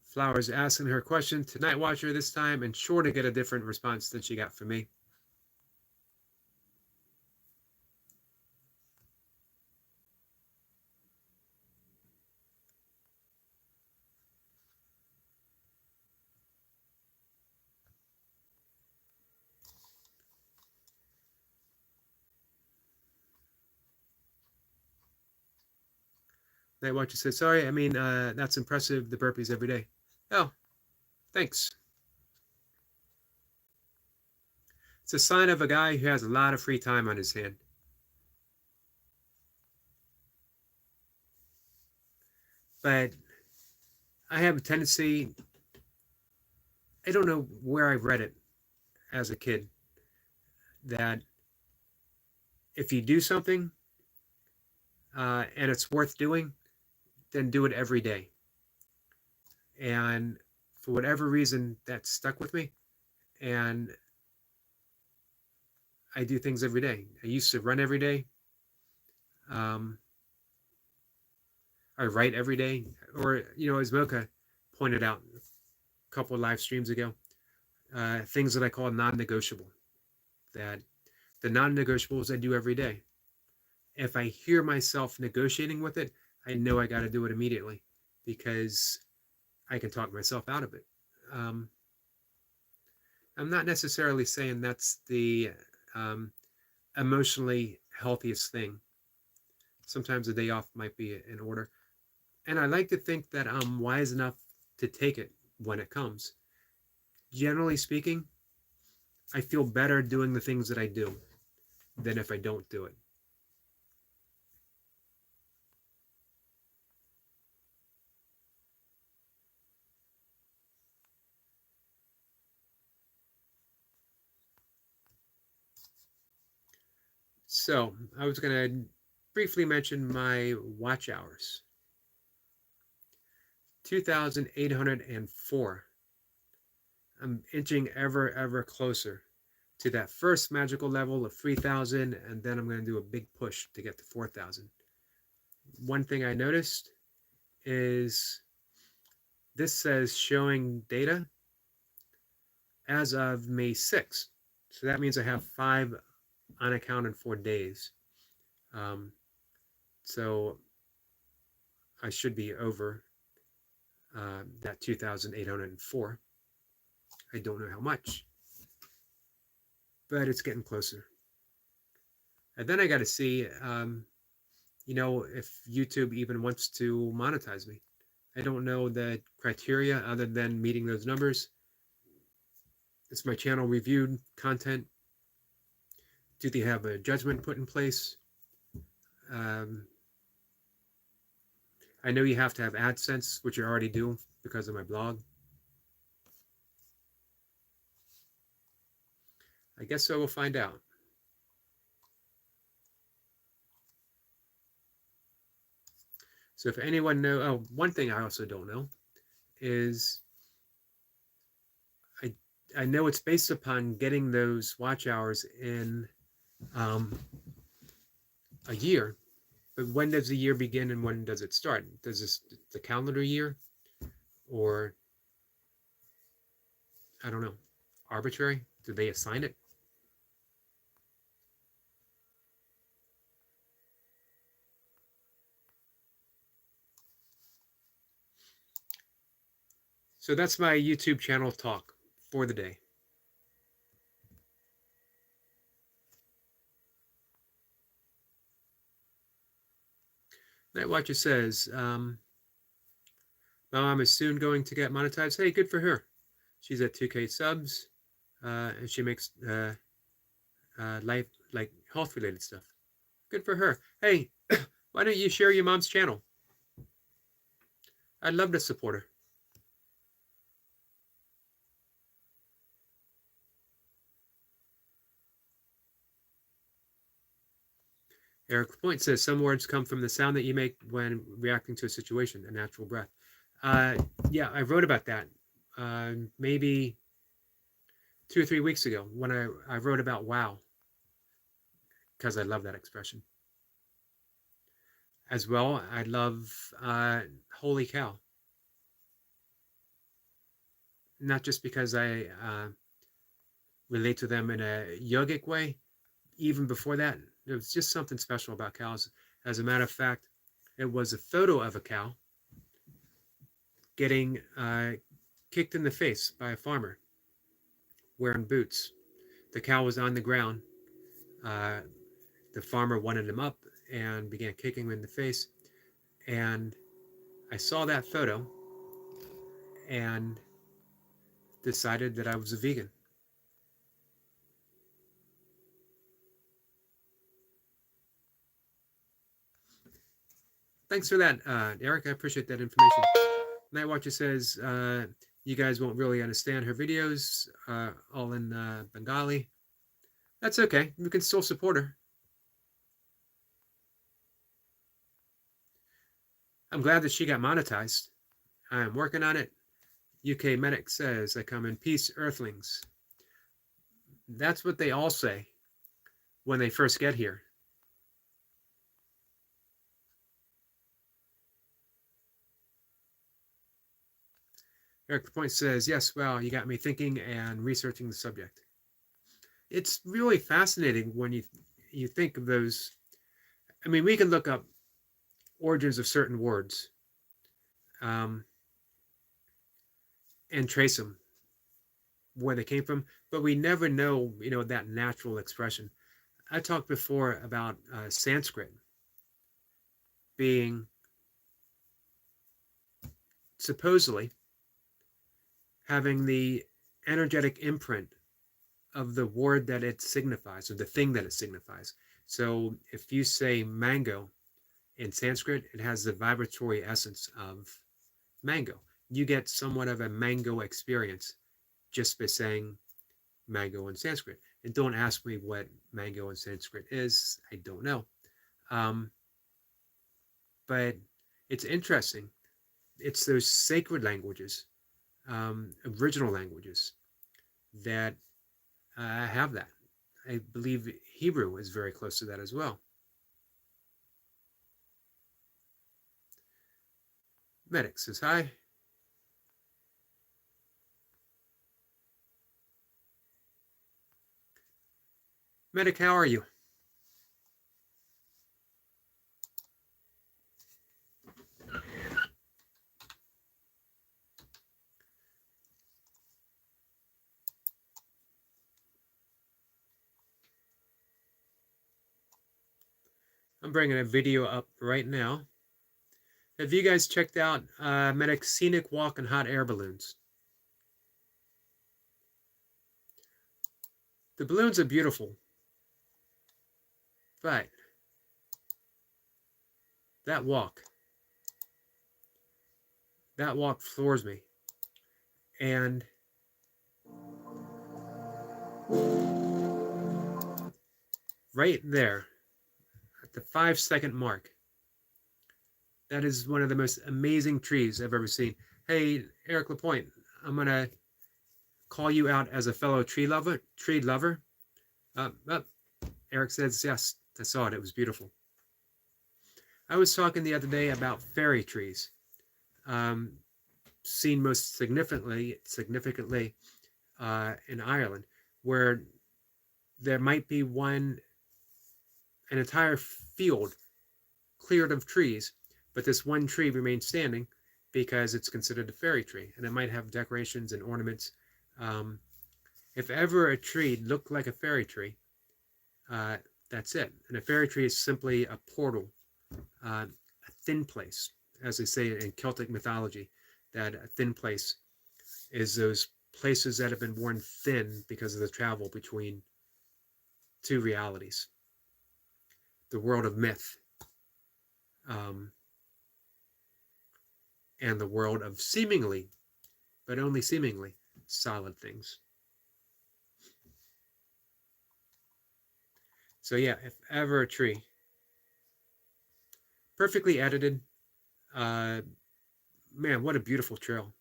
Flowers asking her question to Night Watcher this time, and sure to get a different response than she got from me. Night Watcher says, sorry, I mean, that's impressive, the burpees every day. Oh, thanks. It's a sign of a guy who has a lot of free time on his hand. But I have a tendency, I don't know where I read it as a kid, that if you do something and it's worth doing, then do it every day. And for whatever reason, that stuck with me. And I do things every day. I used to run every day. I write every day. Or, as Mocha pointed out a couple of live streams ago, things that I call non-negotiable. That the non-negotiables I do every day. If I hear myself negotiating with it, I know I got to do it immediately because I can talk myself out of it. I'm not necessarily saying that's the emotionally healthiest thing. Sometimes a day off might be in order. And I like to think that I'm wise enough to take it when it comes. Generally speaking, I feel better doing the things that I do than if I don't do it. So I was going to briefly mention my watch hours. 2,804. I'm inching ever closer to that first magical level of 3,000, and then I'm going to do a big push to get to 4,000. One thing I noticed is this says showing data as of May 6th. So that means I have 5 unaccounted for days. So I should be over that 2,804. I don't know how much, but it's getting closer. And then I got to see, if YouTube even wants to monetize me. I don't know the criteria other than meeting those numbers. Is my channel reviewed content? Do they have a judgment put in place? I know you have to have AdSense, which you already do because of my blog. I guess so, we'll find out. So if anyone knows, one thing I also don't know is I know it's based upon getting those watch hours in a year, but when does the year begin and when does it start? Does this the calendar year, or I don't know, arbitrary? Do they assign it? So that's my YouTube channel talk for the day. Night Watcher says, my mom is soon going to get monetized. Hey, good for her. She's at 2K subs, and she makes life, like health related stuff. Good for her. Hey, why don't you share your mom's channel? I'd love to support her. Eric Point says, some words come from the sound that you make when reacting to a situation, a natural breath. Yeah, I wrote about that maybe 2 or 3 weeks ago when I wrote about wow, because I love that expression. As well, I love holy cow. Not just because I relate to them in a yogic way. Even before that, there was just something special about cows. As a matter of fact, it was a photo of a cow getting kicked in the face by a farmer wearing boots. The cow was on the ground. The farmer wanted him up and began kicking him in the face. And I saw that photo and decided that I was a vegan. Thanks for that, Eric. I appreciate that information. Night Watcher says, you guys won't really understand her videos, all in Bengali. That's okay. You can still support her. I'm glad that she got monetized. I'm working on it. UK Medic says, I come in peace, Earthlings. That's what they all say when they first get here. Eric Point says, yes, well, you got me thinking and researching the subject. It's really fascinating when you think of those. I mean, we can look up origins of certain words and trace them where they came from, but we never know, that natural expression. I talked before about Sanskrit being supposedly having the energetic imprint of the word that it signifies, or the thing that it signifies. So if you say mango in Sanskrit, it has the vibratory essence of mango. You get somewhat of a mango experience just by saying mango in Sanskrit. And don't ask me what mango in Sanskrit is. I don't know. But it's interesting. It's those sacred languages, original languages, that have that. I believe Hebrew is very close to that as well. Medic says hi. Medic, how are you? I'm bringing a video up right now. Have you guys checked out Medic's Scenic Walk in Hot Air Balloons? The balloons are beautiful, but that walk floors me. And right there, at the 5-second mark, that is one of the most amazing trees I've ever seen. Hey, Eric Lapointe, I'm going to call you out as a fellow tree lover. Eric says, yes, I saw it. It was beautiful. I was talking the other day about fairy trees, seen most significantly in Ireland, where there might be an entire field cleared of trees, but this one tree remains standing because it's considered a fairy tree, and it might have decorations and ornaments. If ever a tree looked like a fairy tree, that's it. And a fairy tree is simply a portal, a thin place, as they say in Celtic mythology, that a thin place is those places that have been worn thin because of the travel between two realities. The world of myth and the world of seemingly, but only seemingly, solid things. So yeah, if ever a tree, perfectly edited, man, what a beautiful trail.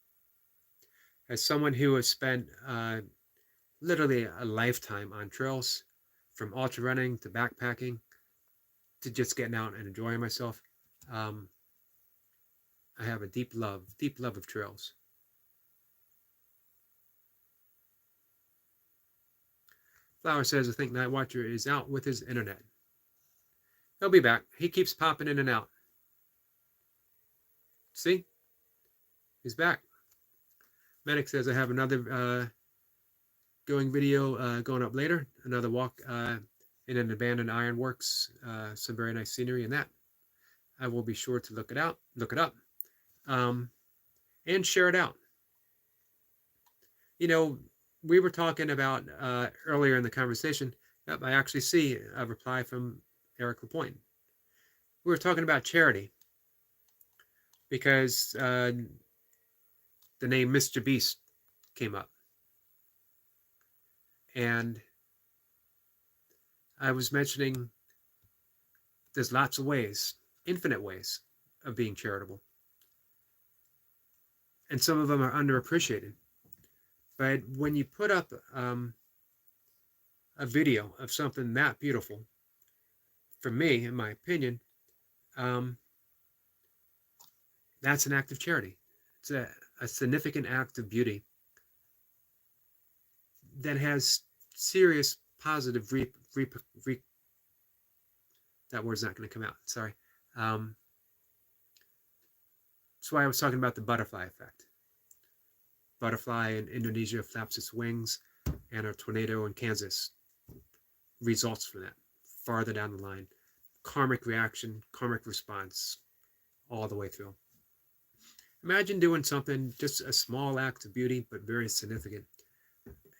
As someone who has spent literally a lifetime on trails, from ultra running to backpacking to just getting out and enjoying myself, I have a deep love of trails. Flower says, I think Nightwatcher is out with his internet. He'll be back. He keeps popping in and out. See? He's back. Medic says, I have another going video going up later. Another walk in an abandoned ironworks. Some very nice scenery in that. I will be sure to look it up, and share it out. You know, we were talking about earlier in the conversation. Yep, I actually see a reply from Eric Lapointe. We were talking about charity because the name Mr. Beast came up. And I was mentioning there's lots of ways, infinite ways of being charitable. And some of them are underappreciated. But when you put up a video of something that beautiful, for me, in my opinion, that's an act of charity. It's a significant act of beauty that has serious positive that word's not going to come out. Sorry. That's why I was talking about the butterfly effect. Butterfly in Indonesia flaps its wings, and a tornado in Kansas results from that farther down the line. Karmic reaction, karmic response, all the way through. Imagine doing something, just a small act of beauty, but very significant.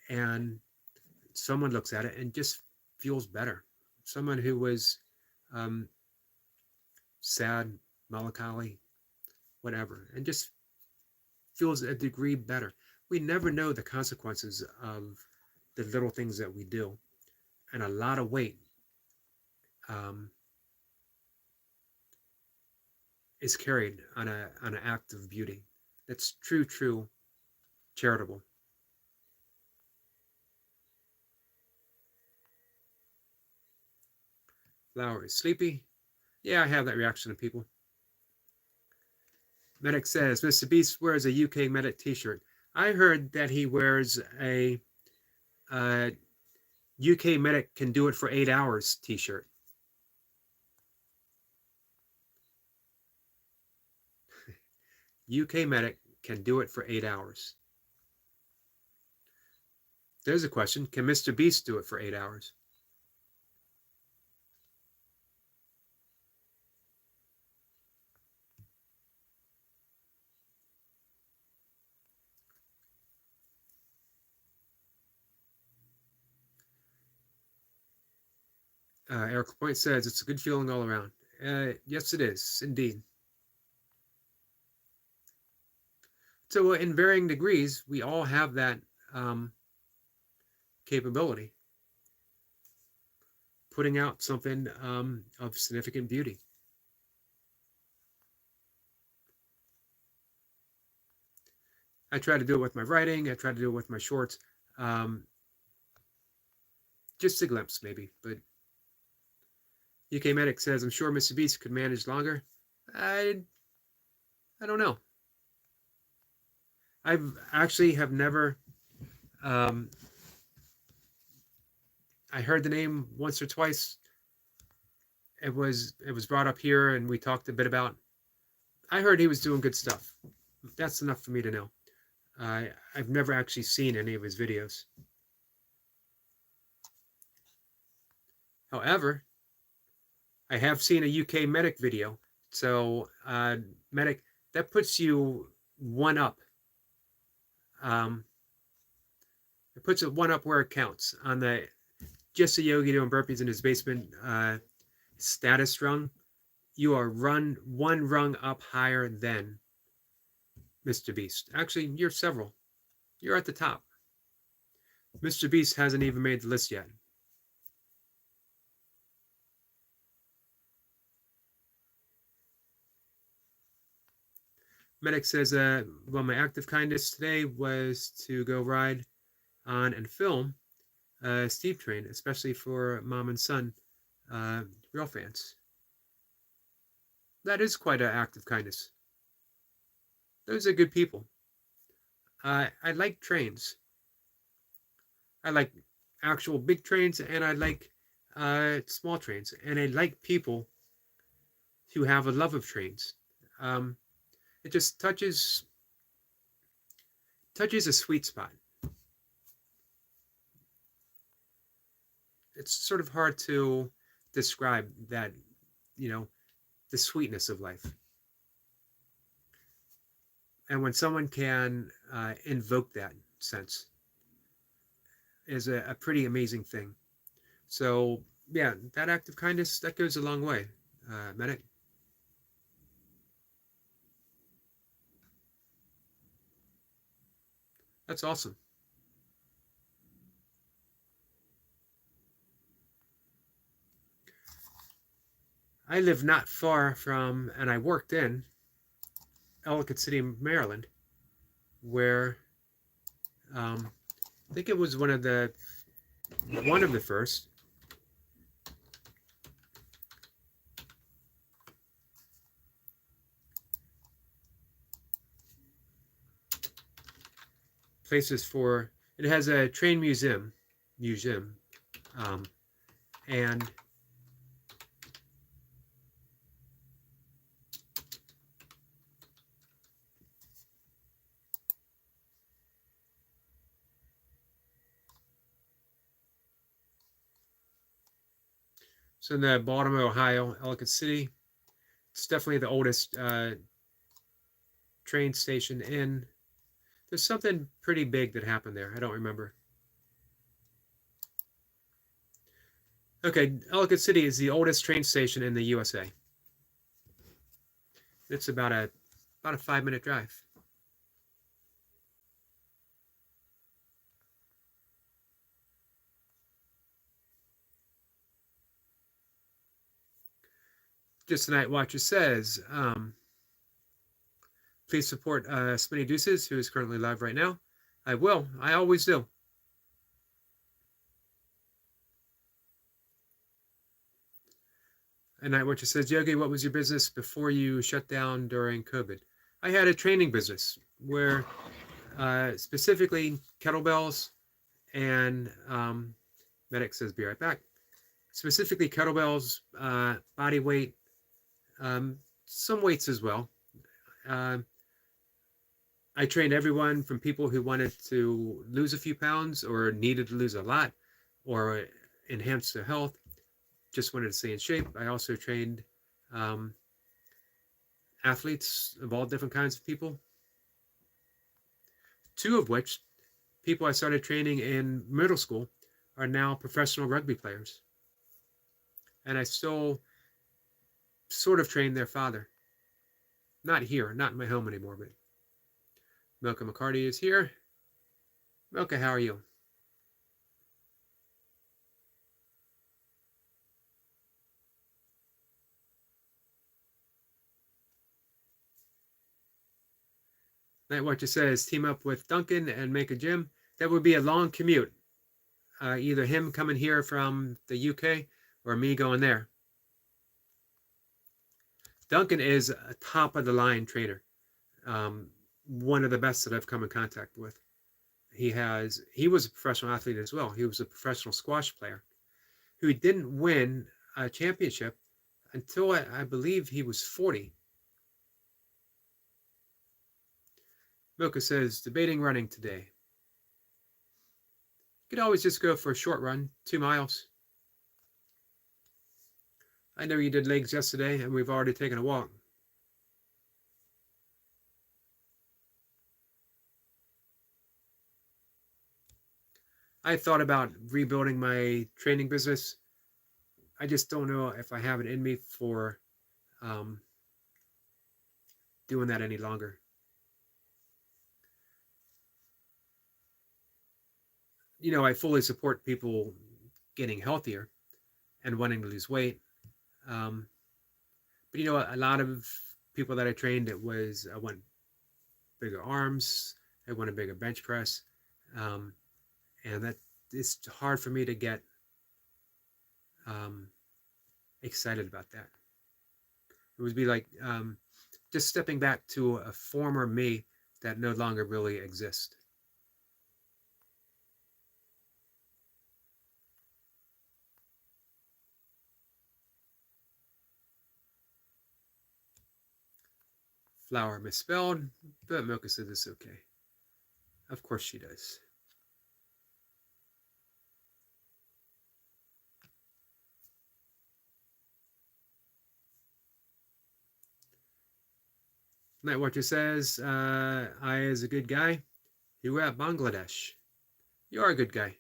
And someone looks at it and just feels better. Someone who was sad, melancholy, whatever, and just feels a degree better. We never know the consequences of the little things that we do. And a lot of weight is carried on an act of beauty. That's true charitable. Flower is sleepy. Yeah, I have that reaction to people. Medic says, Mr. Beast wears a UK Medic t-shirt. I heard that he wears a UK Medic can do it for 8 hours t-shirt. UK Medic can do it for 8 hours. There's a question. Can Mr. Beast do it for 8 hours? Eric Point says, it's a good feeling all around. Yes, it is, indeed. So in varying degrees, we all have that capability. Putting out something of significant beauty. I try to do it with my writing. I try to do it with my shorts. Just a glimpse, maybe. But UK Medic says, I'm sure Mr. Beast could manage longer. I don't know. I've actually have never. I heard the name once or twice. It was brought up here, and we talked a bit about. I heard he was doing good stuff. That's enough for me to know. I've never actually seen any of his videos. However, I have seen a UK medic video. So, medic, that puts you one up. It puts it one up where it counts on the just a Yogi doing burpees in his basement status rung. You are one rung up higher than Mr. Beast. Actually, you're several. You're at the top. Mr. Beast hasn't even made the list yet. Medic says, well, my act of kindness today was to go ride on and film Steve Train, especially for mom and son, real fans. That is quite an act of kindness. Those are good people. I like trains. I like actual big trains, and I like small trains, and I like people who have a love of trains. It just touches a sweet spot. It's sort of hard to describe that, the sweetness of life. And when someone can invoke that sense, is a pretty amazing thing. So yeah, that act of kindness, that goes a long way, medic. That's awesome. I live not far from, and I worked in Ellicott City, Maryland, where I think it was one of the first places for. It has a train museum, and so in the Baltimore, Ohio, Ellicott City. It's definitely the oldest train station in. There's something pretty big that happened there. I don't remember. Okay, Ellicott City is the oldest train station in the USA. It's about a 5-minute drive. Just Tonight Watcher says, please support Spinny Deuces, who is currently live right now. I will. I always do. And Night Watcher says, Yogi, what was your business before you shut down during COVID? I had a training business where specifically kettlebells and medic says, be right back. Specifically kettlebells, body weight, some weights as well. I trained everyone from people who wanted to lose a few pounds or needed to lose a lot or enhance their health, just wanted to stay in shape. I also trained athletes of all different kinds of people, two of which people I started training in middle school are now professional rugby players. And I still sort of train their father. Not here, not in my home anymore, but Milka McCarty is here. Milka, how are you? Night Watcher says, team up with Duncan and make a gym. That would be a long commute. Either him coming here from the UK or me going there. Duncan is a top of the line trainer. One of the best that I've come in contact with. He was a professional athlete as well. He was a professional squash player who didn't win a championship until I believe he was 40. Mocha says, debating running today. You could always just go for a short run, 2 miles. I know you did legs yesterday, and we've already taken a walk. I thought about rebuilding my training business. I just don't know if I have it in me for um, doing that any longer. I fully support people getting healthier and wanting to lose weight. Um, but a lot of people that I trained, I want bigger arms, I want a bigger bench press, um, and that it's hard for me to get um, excited about that. It would be like just stepping back to a former me that no longer really exists. Flower misspelled, but Mocha said it's okay. Of course she does. Night Watcher says, I is a good guy. You were at Bangladesh. You are a good guy.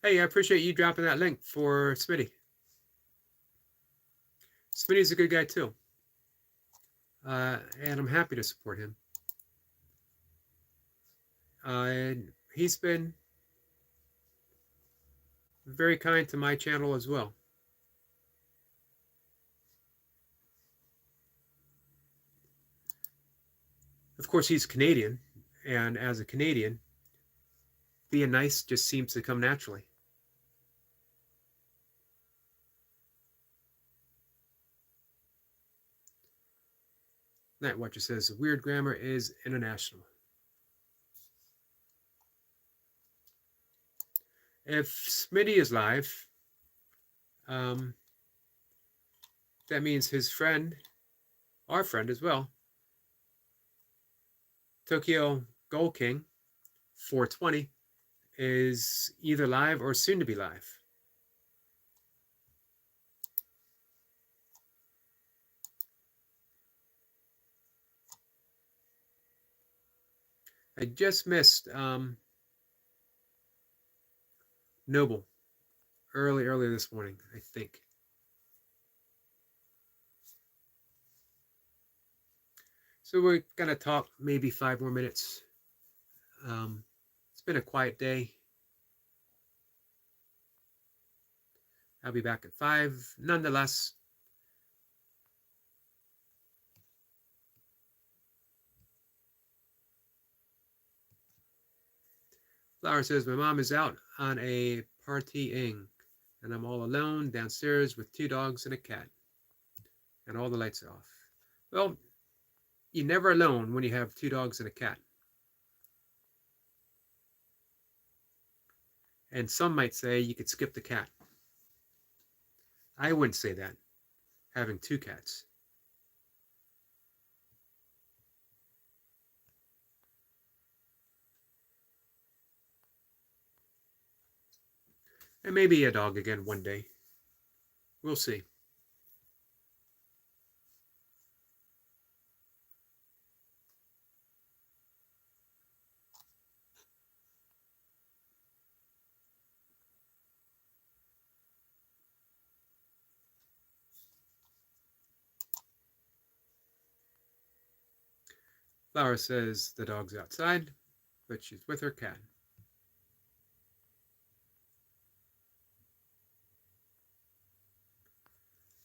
Hey, I appreciate you dropping that link for Smitty. Smitty's a good guy too. And I'm happy to support him. And he's been very kind to my channel as well. Of course, he's Canadian, and as a Canadian, being nice just seems to come naturally. Night Watcher says, weird grammar is international. If Smitty is live, that means his friend, our friend as well, Tokyo Gold King 420, is either live or soon to be live. I just missed Noble early this morning, I think. So we're going to talk maybe 5 more minutes. It's been a quiet day. I'll be back at 5. Nonetheless, Flower says, my mom is out on a partying, and I'm all alone downstairs with 2 dogs and a cat, and all the lights are off. Well, you're never alone when you have 2 dogs and a cat. And some might say you could skip the cat. I wouldn't say that, having 2 cats. And maybe a dog again one day. We'll see. Flower says the dog's outside, but she's with her cat.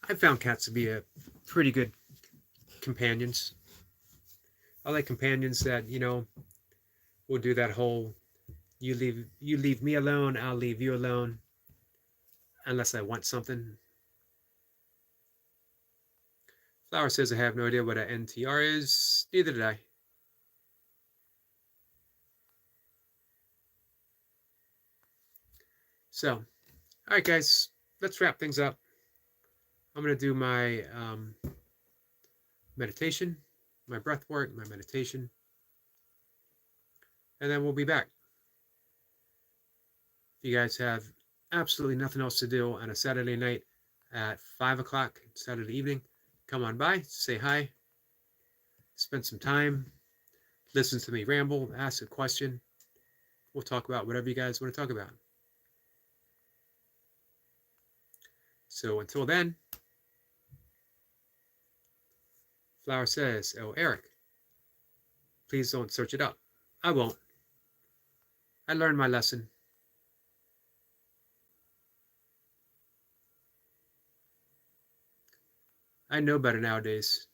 I found cats to be a pretty good companions. I like companions that, will do that whole you leave me alone, I'll leave you alone unless I want something. Flower says I have no idea what an NTR is. Neither did I. So, all right, guys, let's wrap things up. I'm going to do my meditation, my breath work, my meditation, and then we'll be back. If you guys have absolutely nothing else to do on a Saturday night at 5 o'clock Saturday evening, come on by, say hi, spend some time, listen to me ramble, ask a question. We'll talk about whatever you guys want to talk about. So until then, Flower says, "Oh, Eric, please don't search it up." I won't. I learned my lesson. I know better nowadays.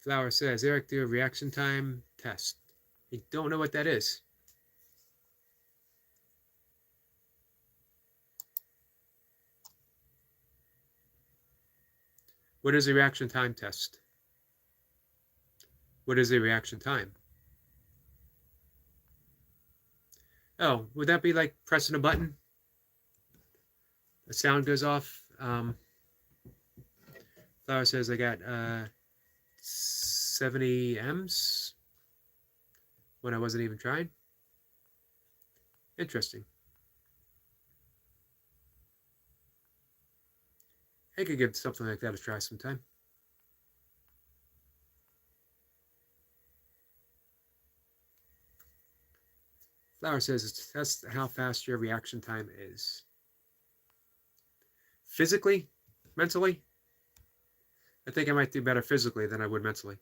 Flower says, "Eric, do a reaction time test." You don't know what that is. What is a reaction time test? What is a reaction time? Oh, would that be like pressing a button? The sound goes off. Flower says I got 70 M's when I wasn't even trying. Interesting. I could give something like that a try sometime. Flower says it's test how fast your reaction time is. Physically, mentally, I think I might do better physically than I would mentally.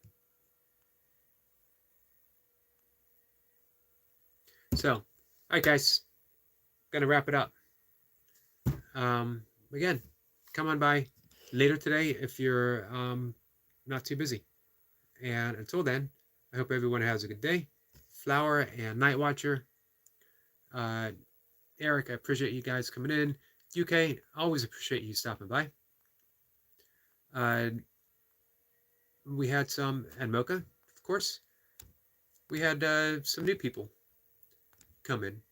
So, all right, guys, gonna wrap it up. Again, come on by later today if you're not too busy. And until then, I hope everyone has a good day. Flower and Night Watcher. Eric, I appreciate you guys coming in. UK, always appreciate you stopping by. We had some, and Mocha, of course. We had some new people come in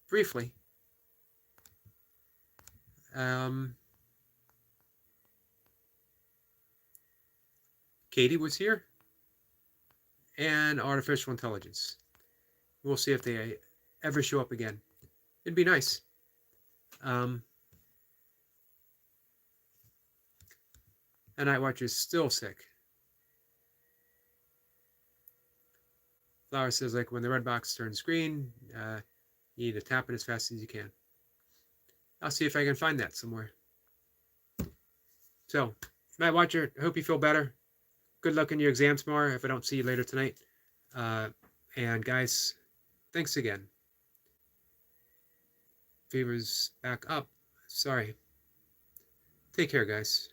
briefly. Katie was here, and artificial intelligence. We'll see if they ever show up again. It'd be nice. And Night Watcher's still sick. Flower says, like, when the red box turns green, you need to tap it as fast as you can. I'll see if I can find that somewhere. So, Night Watcher, I hope you feel better. Good luck in your exams tomorrow if I don't see you later tonight. And guys, thanks again. Fever's back up. Sorry. Take care, guys.